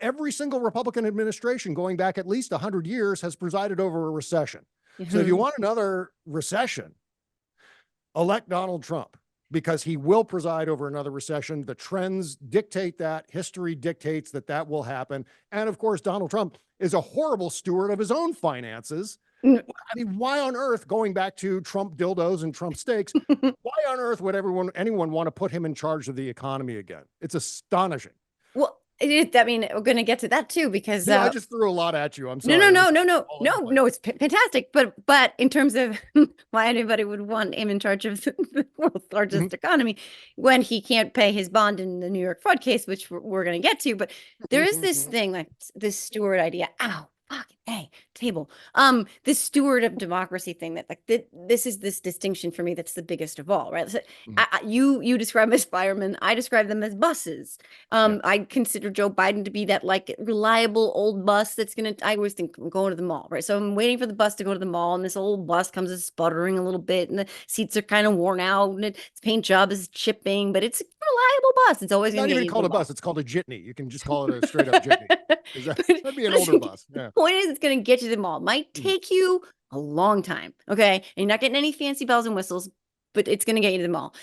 Every single Republican administration going back at least 100 years has presided over a recession. So if you want another recession, elect Donald Trump, because he will preside over another recession. The trends dictate that. History dictates that will happen. And of course, Donald Trump is a horrible steward of his own finances. Why on earth, going back to Trump dildos and Trump steaks, why on earth would anyone want to put him in charge of the economy again? It's astonishing. Well, we're going to get to that too, because I just threw a lot at you. I'm sorry. No, it's fantastic. But in terms of why anybody would want him in charge of the world's largest economy when he can't pay his bond in the New York fraud case, which we're going to get to. But there is this thing, like this steward idea. Ow, fucking A, table. This steward of democracy thing that like this is this distinction for me that's the biggest of all, right? So, you describe them as firemen, I describe them as buses. I consider Joe Biden to be that like reliable old bus that's gonna, I always think I'm going to the mall, right? So I'm waiting for the bus to go to the mall, and this old bus comes sputtering a little bit, and the seats are kind of worn out, and its paint job is chipping, but it's a reliable bus. It's always It's not gonna even get called a bus. It's called a jitney. You can just call it a straight up jitney. That'd be an older bus. Yeah. Point is, it's going to get you to the mall. Might take you a long time. Okay. And you're not getting any fancy bells and whistles, but it's going to get you to the mall.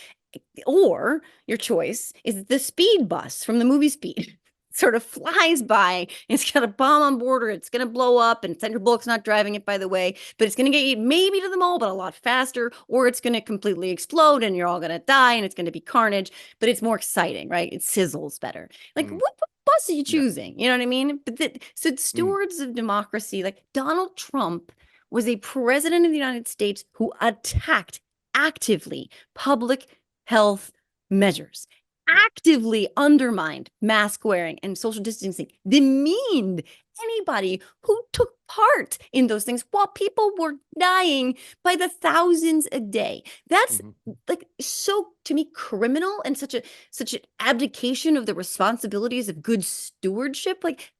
Or your choice is the speed bus from the movie Speed. Sort of flies by. It's got a bomb on board, or it's going to blow up, and Sandra Bullock's not driving it, by the way, but it's going to get you maybe to the mall, but a lot faster, or it's going to completely explode and you're all going to die and it's going to be carnage, but it's more exciting, right? It sizzles better. Like, what bus are you choosing? You know what I mean? But so stewards of democracy, like Donald Trump was a president of the United States who attacked actively public health measures, actively undermined mask wearing and social distancing, demeaned anybody who took part in those things while people were dying by the thousands a day. That's like so, to me, criminal, and such an abdication of the responsibilities of good stewardship. Like,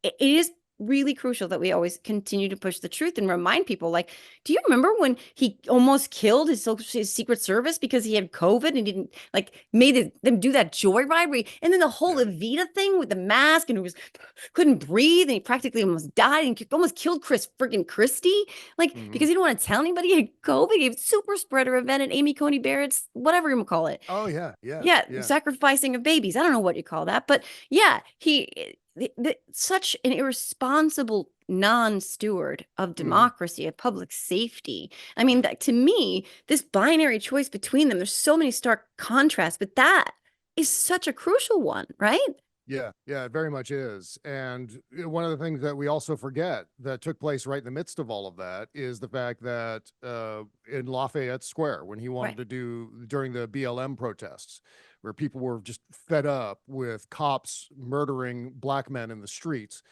it is really crucial that we always continue to push the truth and remind people, like, do you remember when he almost killed his Secret Service because he had COVID and didn't, like, made them do that joyride and then the whole Evita thing with the mask, and it couldn't breathe, and he practically almost died and almost killed Chris freaking Christie, like, because he didn't want to tell anybody he had COVID. He had super spreader event at Amy Coney Barrett's, whatever you call it. Oh yeah. Sacrificing of babies. I don't know what you call that, but yeah, such an irresponsible non-steward of democracy, of public safety. I mean, to me, this binary choice between them, there's so many stark contrasts, but that is such a crucial one, right? Yeah, it very much is. And one of the things that we also forget that took place right in the midst of all of that is the fact that in Lafayette Square, when he wanted to do during the BLM protests, where people were just fed up with cops murdering black men in the streets.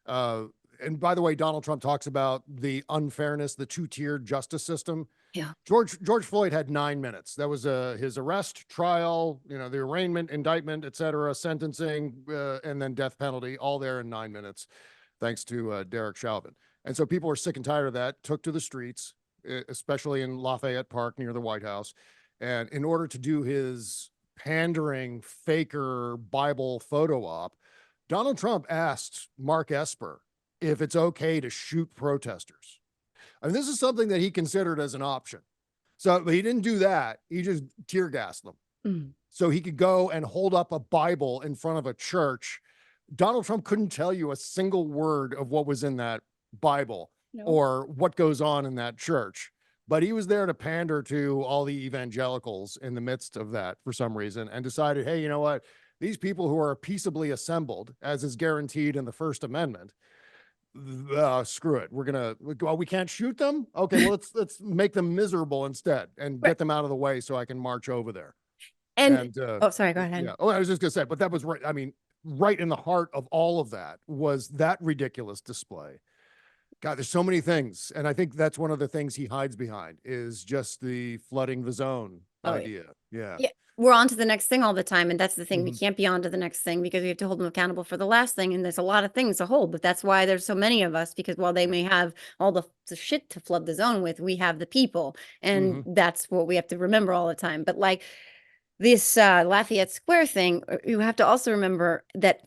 And by the way, Donald Trump talks about the unfairness, the two-tiered justice system. Yeah. George Floyd had 9 minutes. That was his arrest, trial, the arraignment, indictment, etc., sentencing, and then death penalty, all there in 9 minutes, thanks to Derek Chauvin. And so people are sick and tired of that, took to the streets, especially in Lafayette Park near the White House. And in order to do his pandering, faker Bible photo op, Donald Trump asked Mark Esper if it's okay to shoot protesters. I mean, this is something that he considered as an option. So but he didn't do that. He just tear gassed them. So he could go and hold up a Bible in front of a church. Donald Trump couldn't tell you a single word of what was in that Bible or what goes on in that church. But he was there to pander to all the evangelicals in the midst of that for some reason, and decided, hey, you know what? These people who are peaceably assembled, as is guaranteed in the First Amendment, screw it. We can't shoot them. Okay, well, let's make them miserable instead and get them out of the way so I can march over there. And oh, sorry, go ahead. Yeah. Oh, I was just gonna say, but that was right. I mean, right in the heart of all of that was that ridiculous display. God, there's so many things. And I think that's one of the things he hides behind is just the flooding the zone idea. Yeah. We're on to the next thing all the time. And that's the thing. We can't be on to the next thing because we have to hold them accountable for the last thing. And there's a lot of things to hold, but that's why there's so many of us, because while they may have all the shit to flood the zone with, we have the people. And that's what we have to remember all the time. But like this Lafayette Square thing, you have to also remember that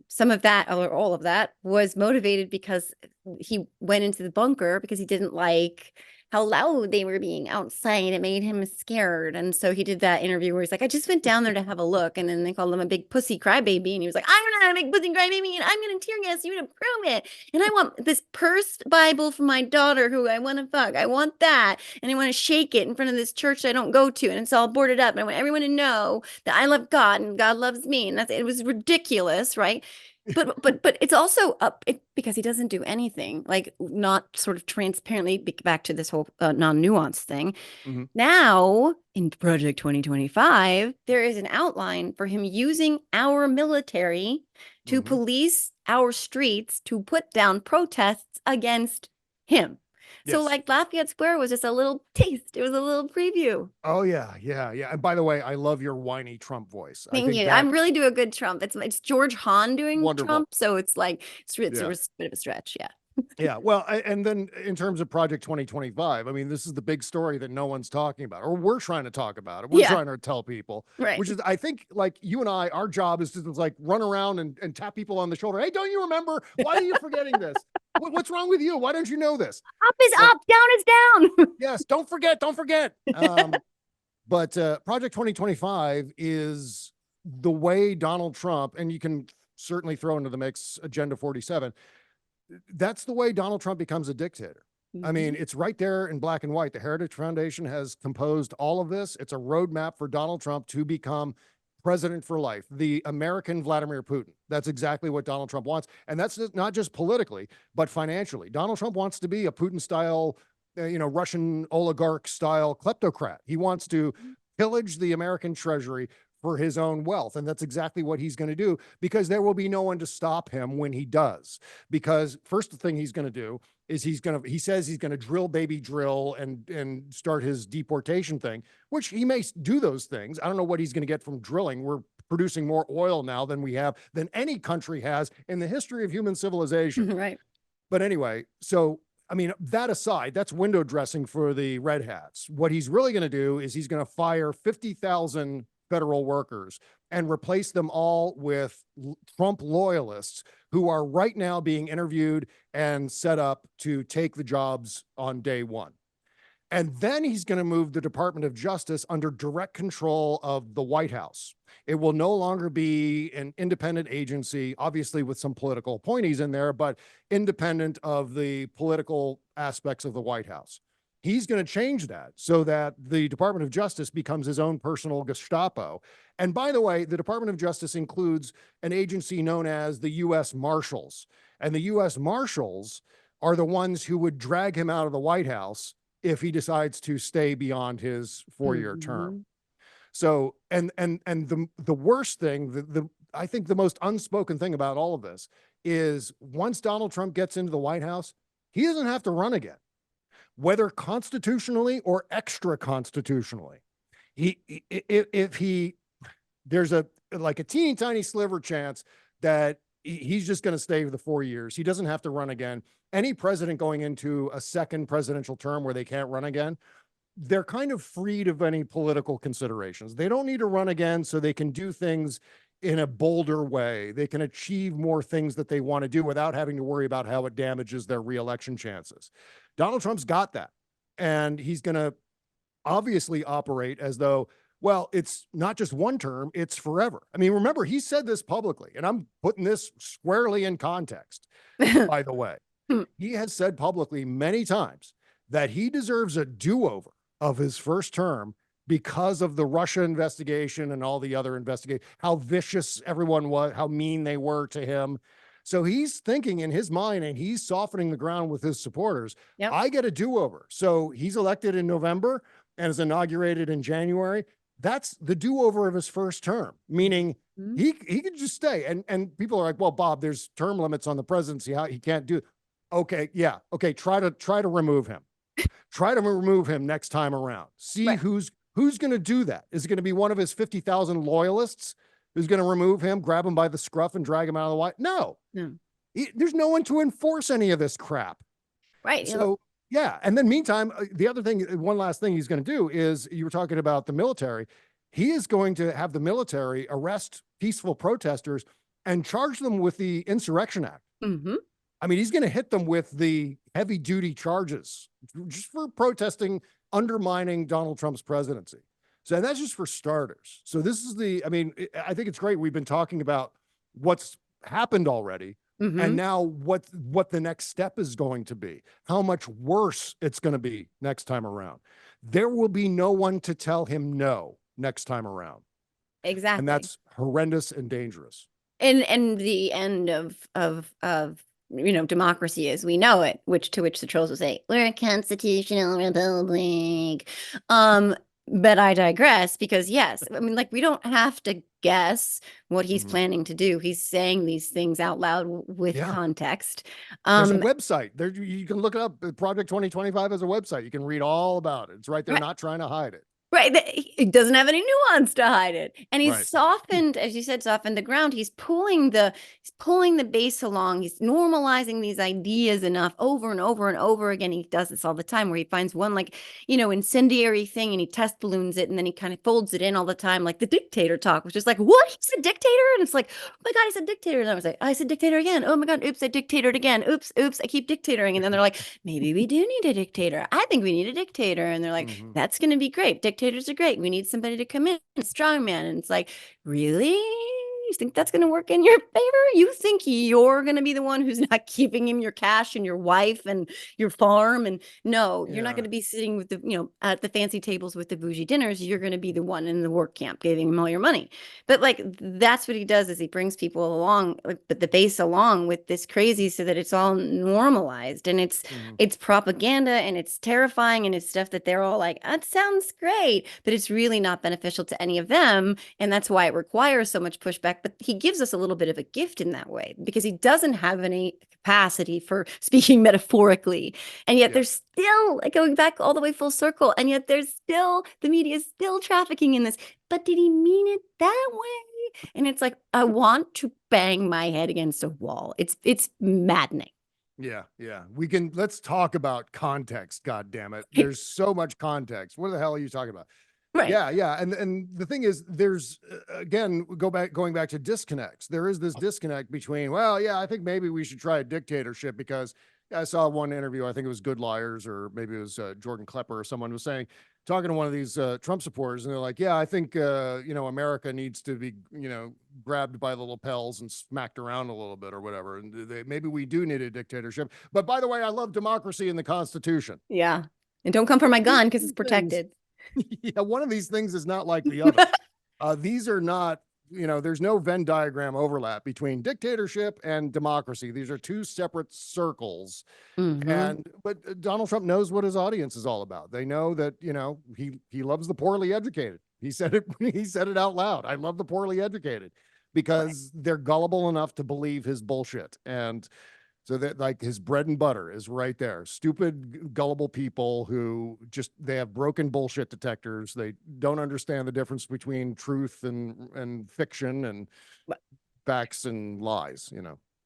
some of that, or all of that, was motivated because he went into the bunker because he didn't like how loud they were being outside. It made him scared. And so he did that interview where he's like, I just went down there to have a look. And then they called him a big pussy crybaby. And he was like, I'm not a big pussy crybaby, and I'm going to tear gas you to prove it. And I want this pursed Bible for my daughter who I want to fuck. I want that. And I want to shake it in front of this church I don't go to. And it's all boarded up. And I want everyone to know that I love God and God loves me. And it was ridiculous, right? but it's also because he doesn't do anything, like not sort of transparently, back to this whole non-nuance thing. Mhm. Now in Project 2025, there is an outline for him using our military to Mhm. police our streets to put down protests against him. So Yes. like Lafayette Square was just a little taste. It was a little preview. Oh yeah, yeah, yeah. And by the way, I love your whiny Trump voice. I Thank think you. that I'm really do a good Trump. It's George Hahn doing wonderful. Trump, so it's like it's a Yeah. bit of a stretch. Yeah. Yeah. Well, and then in terms of Project 2025, I mean, this is the big story that no one's talking about, or we're trying to talk about it. We're Yeah. trying to tell people, Right. which is, I think, like you and I, our job is to like run around and tap people on the shoulder. Hey, don't you remember? Why are you forgetting this? What's wrong with you? Why don't you know this? Up is But- up, down is down. Yes, don't forget, don't forget. But Project 2025 is the way Donald Trump, and you can certainly throw into the mix Agenda 47. That's the way Donald Trump becomes a dictator. I mean, it's right there in black and white. The Heritage Foundation has composed all of this. It's a roadmap for Donald Trump to become president for life, the American Vladimir Putin. That's exactly what Donald Trump wants. And that's not just politically, but financially. Donald Trump wants to be a Putin style, Russian oligarch style kleptocrat. He wants to pillage the American treasury for his own wealth. And that's exactly what he's going to do, because there will be no one to stop him when he does. Because first thing he's going to do is he says he's going to drill baby drill and start his deportation thing, which he may do those things. I don't know what he's going to get from drilling. We're producing more oil now than any country has in the history of human civilization. Right. But anyway, so I mean, that aside, that's window dressing for the red hats. What he's really going to do is he's going to fire 50,000 federal workers and replace them all with Trump loyalists who are right now being interviewed and set up to take the jobs on day one. And then he's going to move the Department of Justice under direct control of the White House. It will no longer be an independent agency, obviously with some political appointees in there, but independent of the political aspects of the White House. He's going to change that so that the Department of Justice becomes his own personal Gestapo. And by the way, the Department of Justice includes an agency known as the U.S. Marshals. And the U.S. Marshals are the ones who would drag him out of the White House if he decides to stay beyond his four-year term. So, and the worst thing, I think the most unspoken thing about all of this is once Donald Trump gets into the White House, he doesn't have to run again, whether constitutionally or extra constitutionally. There's a teeny tiny sliver chance that he's just going to stay for the 4 years. He doesn't have to run again. Any president going into a second presidential term where they can't run again, they're kind of freed of any political considerations. They don't need to run again so they can do things in a bolder way. They can achieve more things that they want to do without having to worry about how it damages their reelection chances. Donald Trump's got that. And he's going to obviously operate as though, well, it's not just one term, it's forever. I mean, remember, he said this publicly, and I'm putting this squarely in context, by the way. He has said publicly many times that he deserves a do-over of his first term because of the Russia investigation and all the other investigations, how vicious everyone was, how mean they were to him. So he's thinking in his mind, and he's softening the ground with his supporters. Yep. I get a do-over. So he's elected in November and is inaugurated in January. That's the do-over of his first term, meaning he could just stay. And people are like, well, Bob, there's term limits on the presidency. How he can't do it. Okay. Yeah. Okay. Try to remove him. Try to remove him next time around. See Right. who's going to do that. Is it going to be one of his 50,000 loyalists who's going to remove him, grab him by the scruff and drag him out of the White? No. There's no one to enforce any of this crap. Right. So yeah. And then meantime, the other thing, one last thing he's going to do is, you were talking about the military. He is going to have the military arrest peaceful protesters and charge them with the Insurrection Act. I mean, he's going to hit them with the heavy duty charges just for protesting, undermining Donald Trump's presidency. So that's just for starters. So this is I think it's great. We've been talking about what's happened already. And now what the next step is going to be, how much worse it's going to be next time around. There will be no one to tell him no next time around. Exactly. And that's horrendous and dangerous. And the end of democracy as we know it, which the trolls will say, we're a constitutional republic. But I digress because yes, I mean, like, we don't have to guess what he's planning to do. He's saying these things out loud with context. There's a website there. You can look it up. Project 2025 has a website. You can read all about it. It's right there. Right. Not trying to hide it. Right. It doesn't have any nuance to hide it. And he's softened, as you said, softened the ground. He's pulling the base along. He's normalizing these ideas enough over and over and over again. He does this all the time where he finds one, like, incendiary thing and he test balloons it and then he kind of folds it in all the time, like the dictator talk, which is like, what? He's a dictator? And it's like, oh my God, he's a dictator. And I was like, I said dictator again. Oh my God, oops, I dictatored again. Oops, I keep dictatoring. And then they're like, maybe we do need a dictator. I think we need a dictator. And they're like, that's going to be great. Dictators are great. We need somebody to come in, strong man. And it's like, really? You think that's going to work in your favor? You think you're going to be the one who's not giving him your cash and your wife and your farm? And no, you're not going to be sitting with the, at the fancy tables with the bougie dinners. You're going to be the one in the work camp giving him all your money. But like, that's what he does, is he brings people along, like, but the base along with this crazy so that it's all normalized, and it's propaganda and it's terrifying and it's stuff that they're all like, that sounds great, but it's really not beneficial to any of them. And that's why it requires so much pushback. But he gives us a little bit of a gift in that way, because he doesn't have any capacity for speaking metaphorically. And yet there's still, like, going back all the way full circle, and yet there's still, the media is still trafficking in this. But did he mean it that way? And it's like, I want to bang my head against a wall. It's maddening. Yeah. Let's talk about context. God damn it. There's so much context. What the hell are you talking about? Right. Yeah. And the thing is, there's, again, going back to disconnects. There is this disconnect between, well, yeah, I think maybe we should try a dictatorship, because I saw one interview, I think it was Good Liars, or maybe it was Jordan Klepper or someone was talking to one of these Trump supporters, and they're like, yeah, I think, America needs to be, grabbed by the lapels and smacked around a little bit or whatever. And maybe we do need a dictatorship. But by the way, I love democracy and the Constitution. Yeah. And don't come for my gun because it's protected. Yeah, one of these things is not like the other. These are not, there's no Venn diagram overlap between dictatorship and democracy. These are two separate circles. But Donald Trump knows what his audience is all about. They know that, he loves the poorly educated. He said it out loud. I love the poorly educated, because they're gullible enough to believe his bullshit. And so that, like, his bread and butter is right there. Stupid, gullible people who they have broken bullshit detectors. They don't understand the difference between truth and fiction and facts and lies,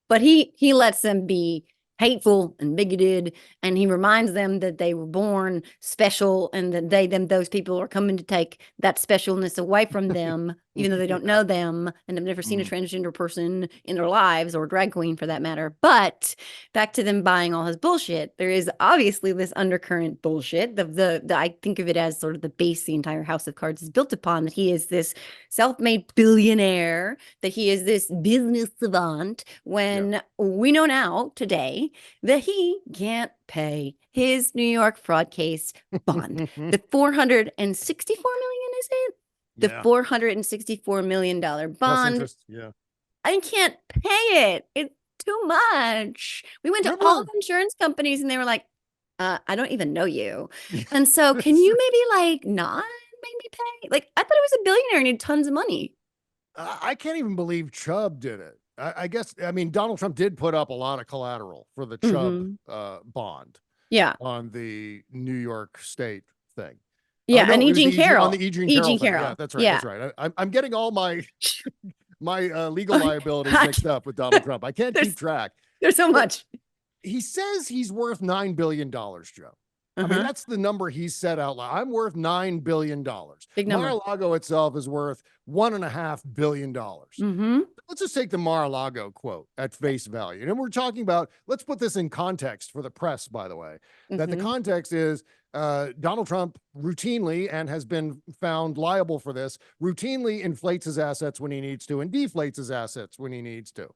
But he lets them be hateful and bigoted, and he reminds them that they were born special, and that those people are coming to take that specialness away from them, even though they don't know them and have never seen a transgender person in their lives, or a drag queen for that matter. But back to them buying all his bullshit, there is obviously this undercurrent bullshit. I think of it as sort of the base the entire house of cards is built upon, that he is this self-made billionaire, that he is this business savant, when we know now today that he can't pay his New York fraud case bond. The $464 million, is it? The $464 million bond. I can't pay it. It's too much. We went to all the insurance companies and they were like, I don't even know you. And so can you maybe not make me pay? Like, I thought it was a billionaire and he had tons of money. I can't even believe Chubb did it. I guess, Donald Trump did put up a lot of collateral for the Chubb bond. Yeah. On the New York State thing. Yeah. And E. Jean Carroll. On the E. Jean Carroll. Yeah, that's right. Yeah. That's right. I'm getting all my legal liabilities mixed up with Donald Trump. I can't keep track. There's so much. He says he's worth $9 billion, Joe. I mean, that's the number he said out loud. I'm worth $9 billion. Big number. Mar-a-Lago itself is worth $1.5 billion. Let's just take the Mar-a-Lago quote at face value. And we're talking about, let's put this in context for the press, by the way, that the context is Donald Trump routinely, and has been found liable for this, routinely inflates his assets when he needs to and deflates his assets when he needs to.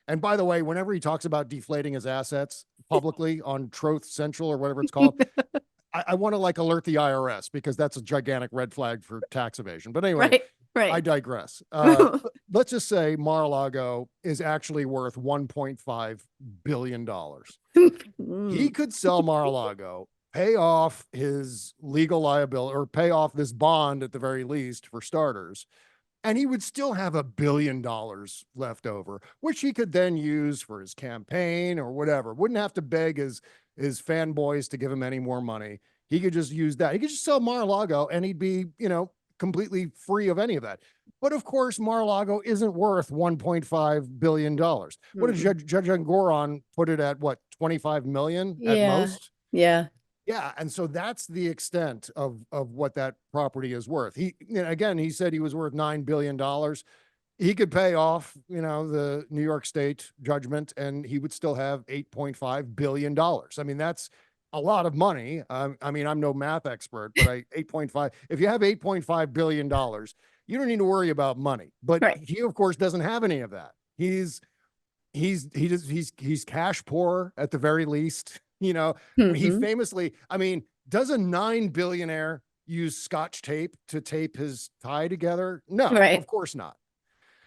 And by the way, whenever he talks about deflating his assets publicly on Truth Central or whatever it's called, I want to alert the IRS, because that's a gigantic red flag for tax evasion. But anyway, I digress. Let's just say Mar-a-Lago is actually worth $1.5 billion. He could sell Mar-a-Lago, pay off his legal liability, or pay off this bond at the very least, for starters, and he would still have $1 billion left over, which he could then use for his campaign or whatever. Wouldn't have to beg his fanboys to give him any more money. He could just use that. He could just sell Mar-a-Lago and he'd be, completely free of any of that. But of course, Mar-a-Lago isn't worth $1.5 billion. What did Judge Engoron put it at? What, 25 million at most? Yeah. Yeah, and so that's the extent of what that property is worth. Again, he said he was worth $9 billion. He could pay off, the New York State judgment, and he would still have $8.5 billion. I mean, that's a lot of money. I mean, I'm no math expert, but 8.5. If you have $8.5 billion, you don't need to worry about money. But he, of course, doesn't have any of that. He's cash poor at the very least. He famously, does a 9 billionaire use Scotch tape to tape his tie together? No, of course not.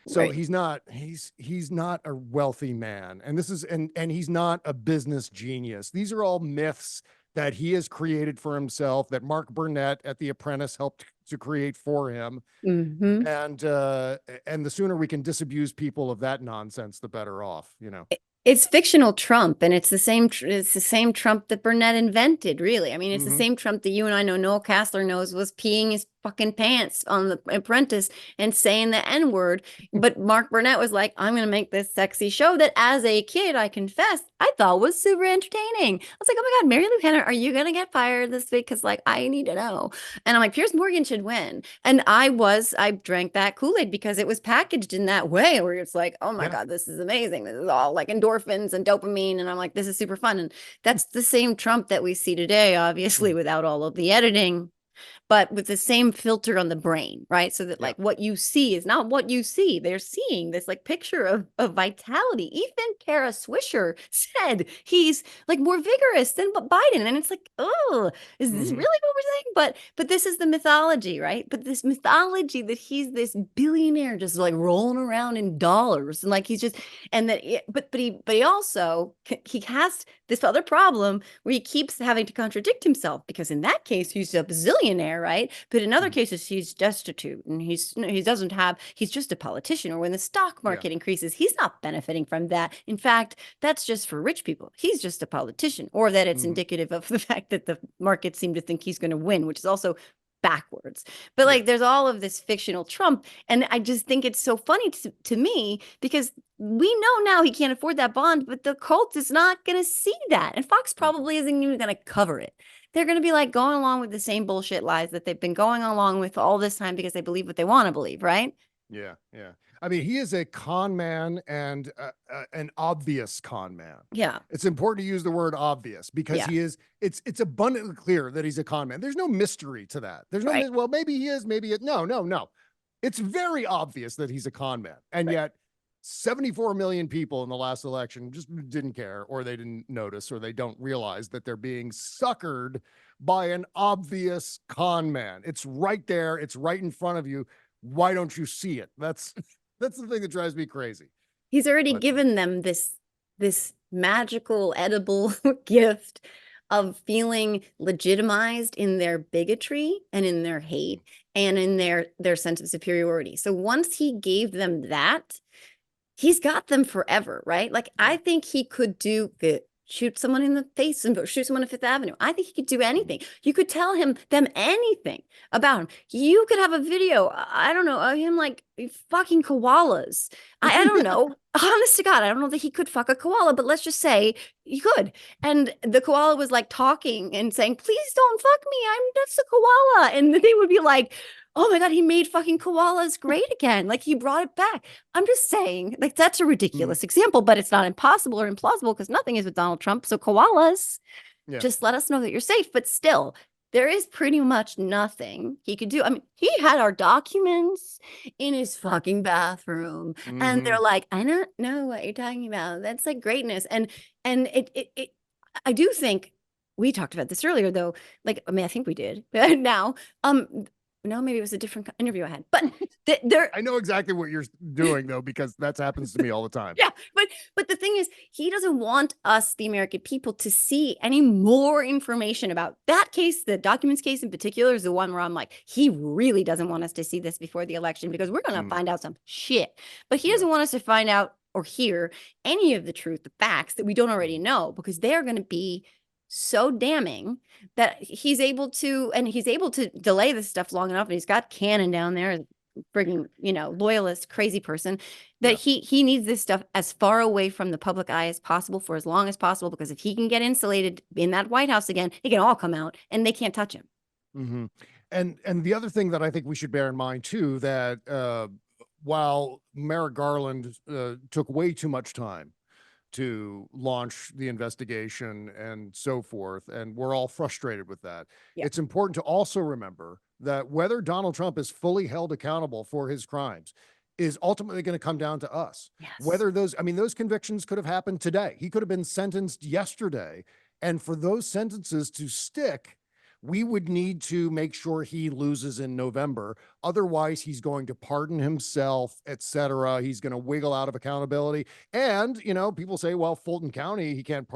So he's not a wealthy man. And this is, and he's not a business genius. These are all myths that he has created for himself, that Mark Burnett at The Apprentice helped to create for him. And the sooner we can disabuse people of that nonsense, the better off, It's fictional Trump, and it's the same Trump that Burnett invented, really. I mean, it's the same Trump that you and I know Noel Castler knows was peeing his fucking pants on The Apprentice and saying the N-word. But Mark Burnett was like, I'm going to make this sexy show that as a kid, I confess, I thought was super entertaining. I was like, oh my God, Mary Lou Henner, are you going to get fired this week? Because I need to know. And I'm like, Piers Morgan should win. And I drank that Kool-Aid because it was packaged in that way where it's like, oh my God, this is amazing. This is all like endorphins and dopamine. And I'm like, this is super fun. And that's the same Trump that we see today, obviously, without all of the editing, but with the same filter on the brain, right? So that like what you see is not what you see. They're seeing this like picture of vitality. Even Kara Swisher said he's like more vigorous than Biden. And it's like, oh, is this really what we're saying? But this is the mythology, right? But this mythology that he's this billionaire just like rolling around in dollars and like he's just, and that, but he also, he has this other problem where he keeps having to contradict himself, because in that case, he's a bazillionaire, right? But in other cases, he's destitute and he's just a politician. Or when the stock market increases, he's not benefiting from that. In fact, that's just for rich people. He's just a politician, or that it's indicative of the fact that the markets seem to think he's going to win, which is also backwards. But like there's all of this fictional Trump, and I just think it's so funny to me, because we know now he can't afford that bond, but the cult is not going to see that, and Fox probably isn't even going to cover it. They're going to be like going along with the same bullshit lies that they've been going along with all this time because they believe what they want to believe, right? Yeah. I mean, he is a con man, and an obvious con man. Yeah. It's important to use the word obvious, because it's abundantly clear that he's a con man. There's no mystery to that. There's no, well, maybe he is, maybe no. It's very obvious that he's a con man. And yet 74 million people in the last election just didn't care, or they didn't notice, or they don't realize that they're being suckered by an obvious con man. It's right there. It's right in front of you. Why don't you see it? That's the thing that drives me crazy. He's already given them this magical edible gift of feeling legitimized in their bigotry and in their hate and in their sense of superiority. So once he gave them that, he's got them forever, right? Like, I think he could shoot someone in the face and shoot someone on Fifth Avenue. I think he could do anything. You could tell them anything about him. You could have a video, I don't know, of him like fucking koalas. I don't know. Honest to God, I don't know that he could fuck a koala, but let's just say he could. And the koala was like talking and saying, please don't fuck me. I'm just a koala. And they would be like, oh my God, he made fucking koalas great again. Like, he brought it back. I'm just saying, like, that's a ridiculous example, but it's not impossible or implausible, because nothing is with Donald Trump. So koalas, just let us know that you're safe. But still, there is pretty much nothing he could do. I mean, he had our documents in his fucking bathroom, and they're like, I don't know what you're talking about. That's like greatness. And I do think we talked about this earlier, though. Like, I mean, I think we did now. No, maybe it was a different interview I had, but there. I know exactly what you're doing though, because that happens to me all the time. Yeah, but the thing is, he doesn't want us, the American people, to see any more information about that case. The documents case in particular is the one where I'm like, he really doesn't want us to see this before the election because we're going to find out some shit. But he doesn't want us to find out or hear any of the truth, the facts that we don't already know, because they're going to be so damning that he's able to delay this stuff long enough. And he's got Cannon down there, frigging, loyalist, crazy person, that he needs this stuff as far away from the public eye as possible for as long as possible, because if he can get insulated in that White House again, it can all come out and they can't touch him. Mm-hmm. And the other thing that I think we should bear in mind too, that while Merrick Garland took way too much time to launch the investigation and so forth, and we're all frustrated with that. Yeah. It's important to also remember that whether Donald Trump is fully held accountable for his crimes is ultimately going to come down to us. Yes. Whether those convictions could have happened today. He could have been sentenced yesterday. And for those sentences to stick, we would need to make sure he loses in November. Otherwise, he's going to pardon himself, etc. He's going to wiggle out of accountability. And, people say, well, Fulton County, he can't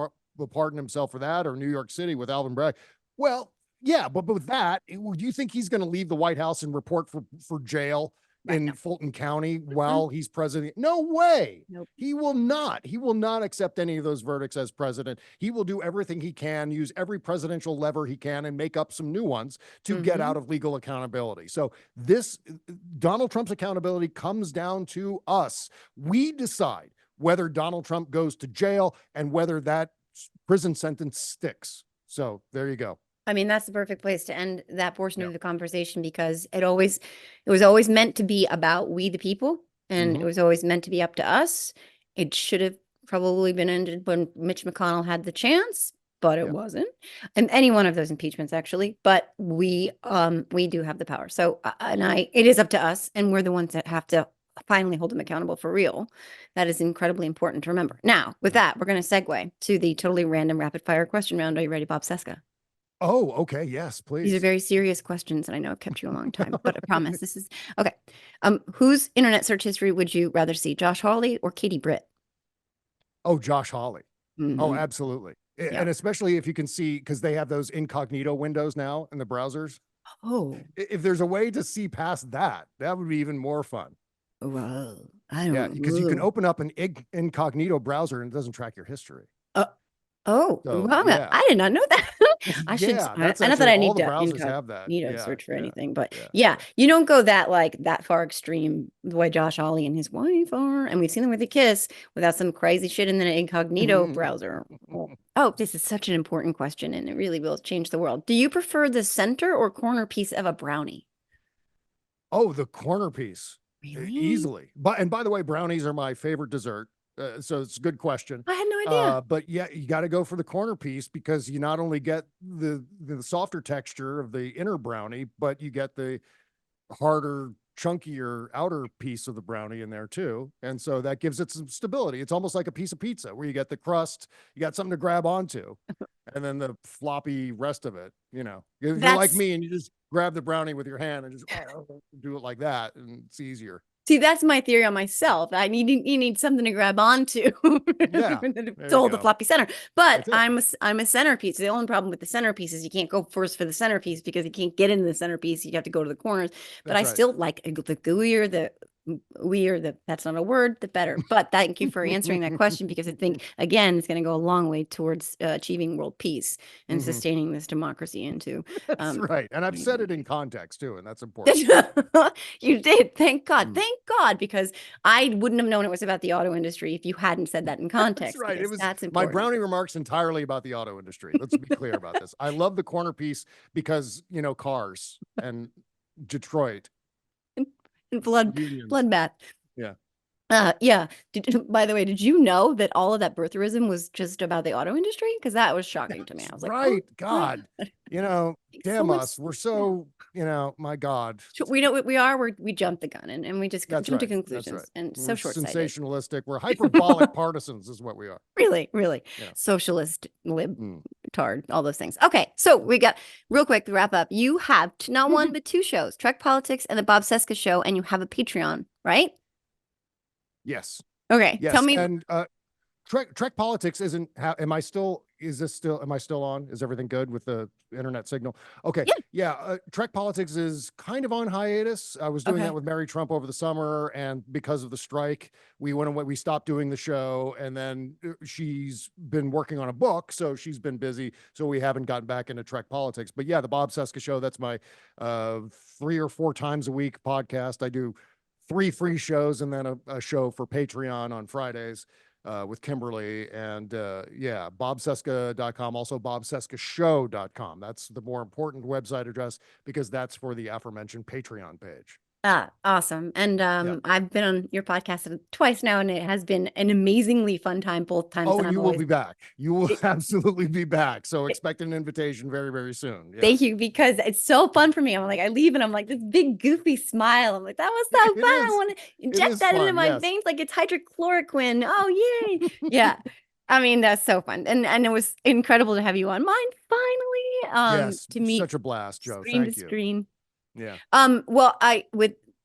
pardon himself for that, or New York City with Alvin Bragg. Well, yeah, but with that, do you think he's going to leave the White House and report for jail in Fulton County while he's president? No way. Nope. He will not. He will not accept any of those verdicts as president. He will do everything he can, use every presidential lever he can, and make up some new ones to get out of legal accountability. So Donald Trump's accountability comes down to us. We decide whether Donald Trump goes to jail and whether that prison sentence sticks. So there you go. I mean, that's the perfect place to end that portion of the conversation, because it was always meant to be about we the people, and it was always meant to be up to us. It should have probably been ended when Mitch McConnell had the chance, but it wasn't. And any one of those impeachments, actually. But we do have the power. So it is up to us, and we're the ones that have to finally hold him accountable for real. That is incredibly important to remember. Now, with that, we're going to segue to the totally random rapid fire question round. Are you ready, Bob Seska? Oh, okay. Yes, please. These are very serious questions, and I know I've kept you a long time, but I promise this is okay. Whose internet search history would you rather see, Josh Hawley or Katie Britt? Oh, Josh Hawley. Oh, absolutely. Yeah. And especially if you can see, because they have those incognito windows now in the browsers. Oh, if there's a way to see past that, that would be even more fun. Wow. I don't know. Because you can open up an incognito browser and it doesn't track your history. Oh, so, I did not know that. I should. I know that I need to incognito search for anything, but you don't go that far extreme the way Josh Hawley and his wife are, and we've seen them with a kiss without some crazy shit in the incognito browser. Oh, this is such an important question, and it really will change the world. Do you prefer the center or corner piece of a brownie? Oh, the corner piece. Really? Easily. And by the way, brownies are my favorite dessert. So it's a good question. I had no idea. But yeah, you got to go for the corner piece, because you not only get the softer texture of the inner brownie, but you get the harder, chunkier outer piece of the brownie in there too. And so that gives it some stability. It's almost like a piece of pizza where you get the crust, you got something to grab onto, and then the floppy rest of it, if you're like me and you just grab the brownie with your hand and just do it like that, and it's easier. See, that's my theory on myself. You need something to grab onto to hold the floppy center. But I'm a centerpiece. The only problem with the centerpiece is you can't go first for the centerpiece, because you can't get into the centerpiece. You have to go to the corners. But I still like the gooier, that's not a word, the better. But thank you for answering that question, because I think, again, it's going to go a long way towards achieving world peace and sustaining this democracy into. That's right. And I've said it in context too, and that's important. You did. Thank God. Thank God, because I wouldn't have known it was about the auto industry if you hadn't said that in context. That's right. That's important. My brownie remarks entirely about the auto industry. Let's be clear about this. I love the corner piece because, cars and Detroit. Bloodbath. Yeah. By the way, did you know that all of that birtherism was just about the auto industry? Because that was shocking to me. I was like, right. God, damn us. We're so, my God. We know what we are. We jumped the gun and we just jump to conclusions and so short-sighted. Sensationalistic. We're hyperbolic partisans is what we are. Really, really. Yeah. Socialist lib fucktard, all those things. Okay, so we got real quick to wrap up. You have not one but two shows, Trek Politics and the Bob Seska Show, and you have a Patreon, right? Yes. Okay, Yes. tell me. And Trek Politics isn't. Am I still? Is this still? Am I still on? Is everything good with the internet signal? Okay. Yeah. Trek Politics is kind of on hiatus. I was doing that with Mary Trump over the summer, and because of the strike, we went away. We stopped doing the show, and then she's been working on a book, so she's been busy. So we haven't gotten back into Trek Politics. But yeah, the Bob Seska Show. That's my 3 or 4 times a week podcast. I do 3 free shows and then a show for Patreon on Fridays. With Kimberly and yeah, bobseska.com, also bobseskashow.com. That's the more important website address because that's for the aforementioned Patreon page. Awesome. And I've been on your podcast twice now, and it has been an amazingly fun time both times. Oh, and you will be back. You will absolutely be back. So expect an invitation very, very soon. Yeah. Thank you, because it's so fun for me. I'm like, I leave and I'm like this big goofy smile. I'm like, that was so fun. I want to inject that into my veins like it's hydrochloroquine. Oh, yay. Yeah. I mean, that's so fun. And it was incredible to have you on mine finally. Yes, to meet such a blast, Joe. Screen Thank to you. screen. Yeah. Well,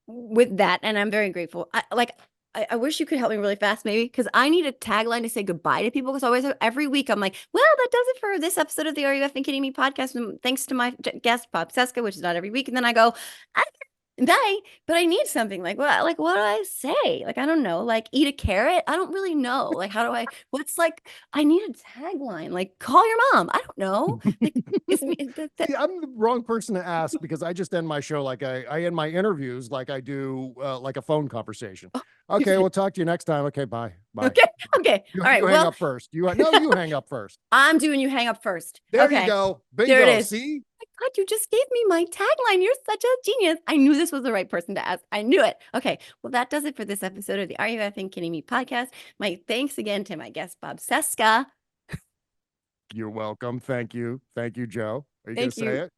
with that, and I'm very grateful. I wish you could help me really fast, maybe, because I need a tagline to say goodbye to people. Because always every week I'm like, well, that does it for this episode of the Are You Effing Kidding Me podcast. And thanks to my guest Bob Seska, which is not every week. And then I go, bye, but I need something like what do I say? Like, I don't know, like eat a carrot. I don't really know. Like, how do I? What's like? I need a tagline. Like, call your mom. I don't know. Like, See, I'm the wrong person to ask because I just end my show like I end my interviews like I do like a phone conversation. Okay, we'll talk to you next time. Okay, bye. Bye. Okay. You, all right. You hang up first. You hang up first. I'm doing you hang up first. There you go. Bingo. There it is. See? God, you just gave me my tagline. You're such a genius. I knew this was the right person to ask. I knew it. Okay. Well, that does it for this episode of the Are You Effing Kidding Me podcast. My thanks again to my guest, Bob Seska. You're welcome. Thank you. Thank you, Joe. Are you going to say it?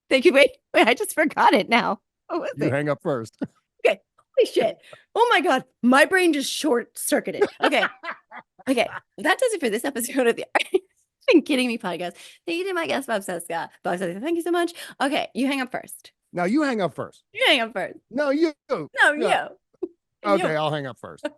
Thank you. Wait, I just forgot it now. What was it? Hang up first. Okay. Holy shit. Oh my God. My brain just short circuited. Okay. Okay. Well, that does it for this episode of the Kidding Me podcast. Thank you to my guest, Bob Seska. Bob Seska, thank you so much. Okay, you hang up first. Now you hang up first. You hang up first. No, you. No, you. Okay, I'll hang up first.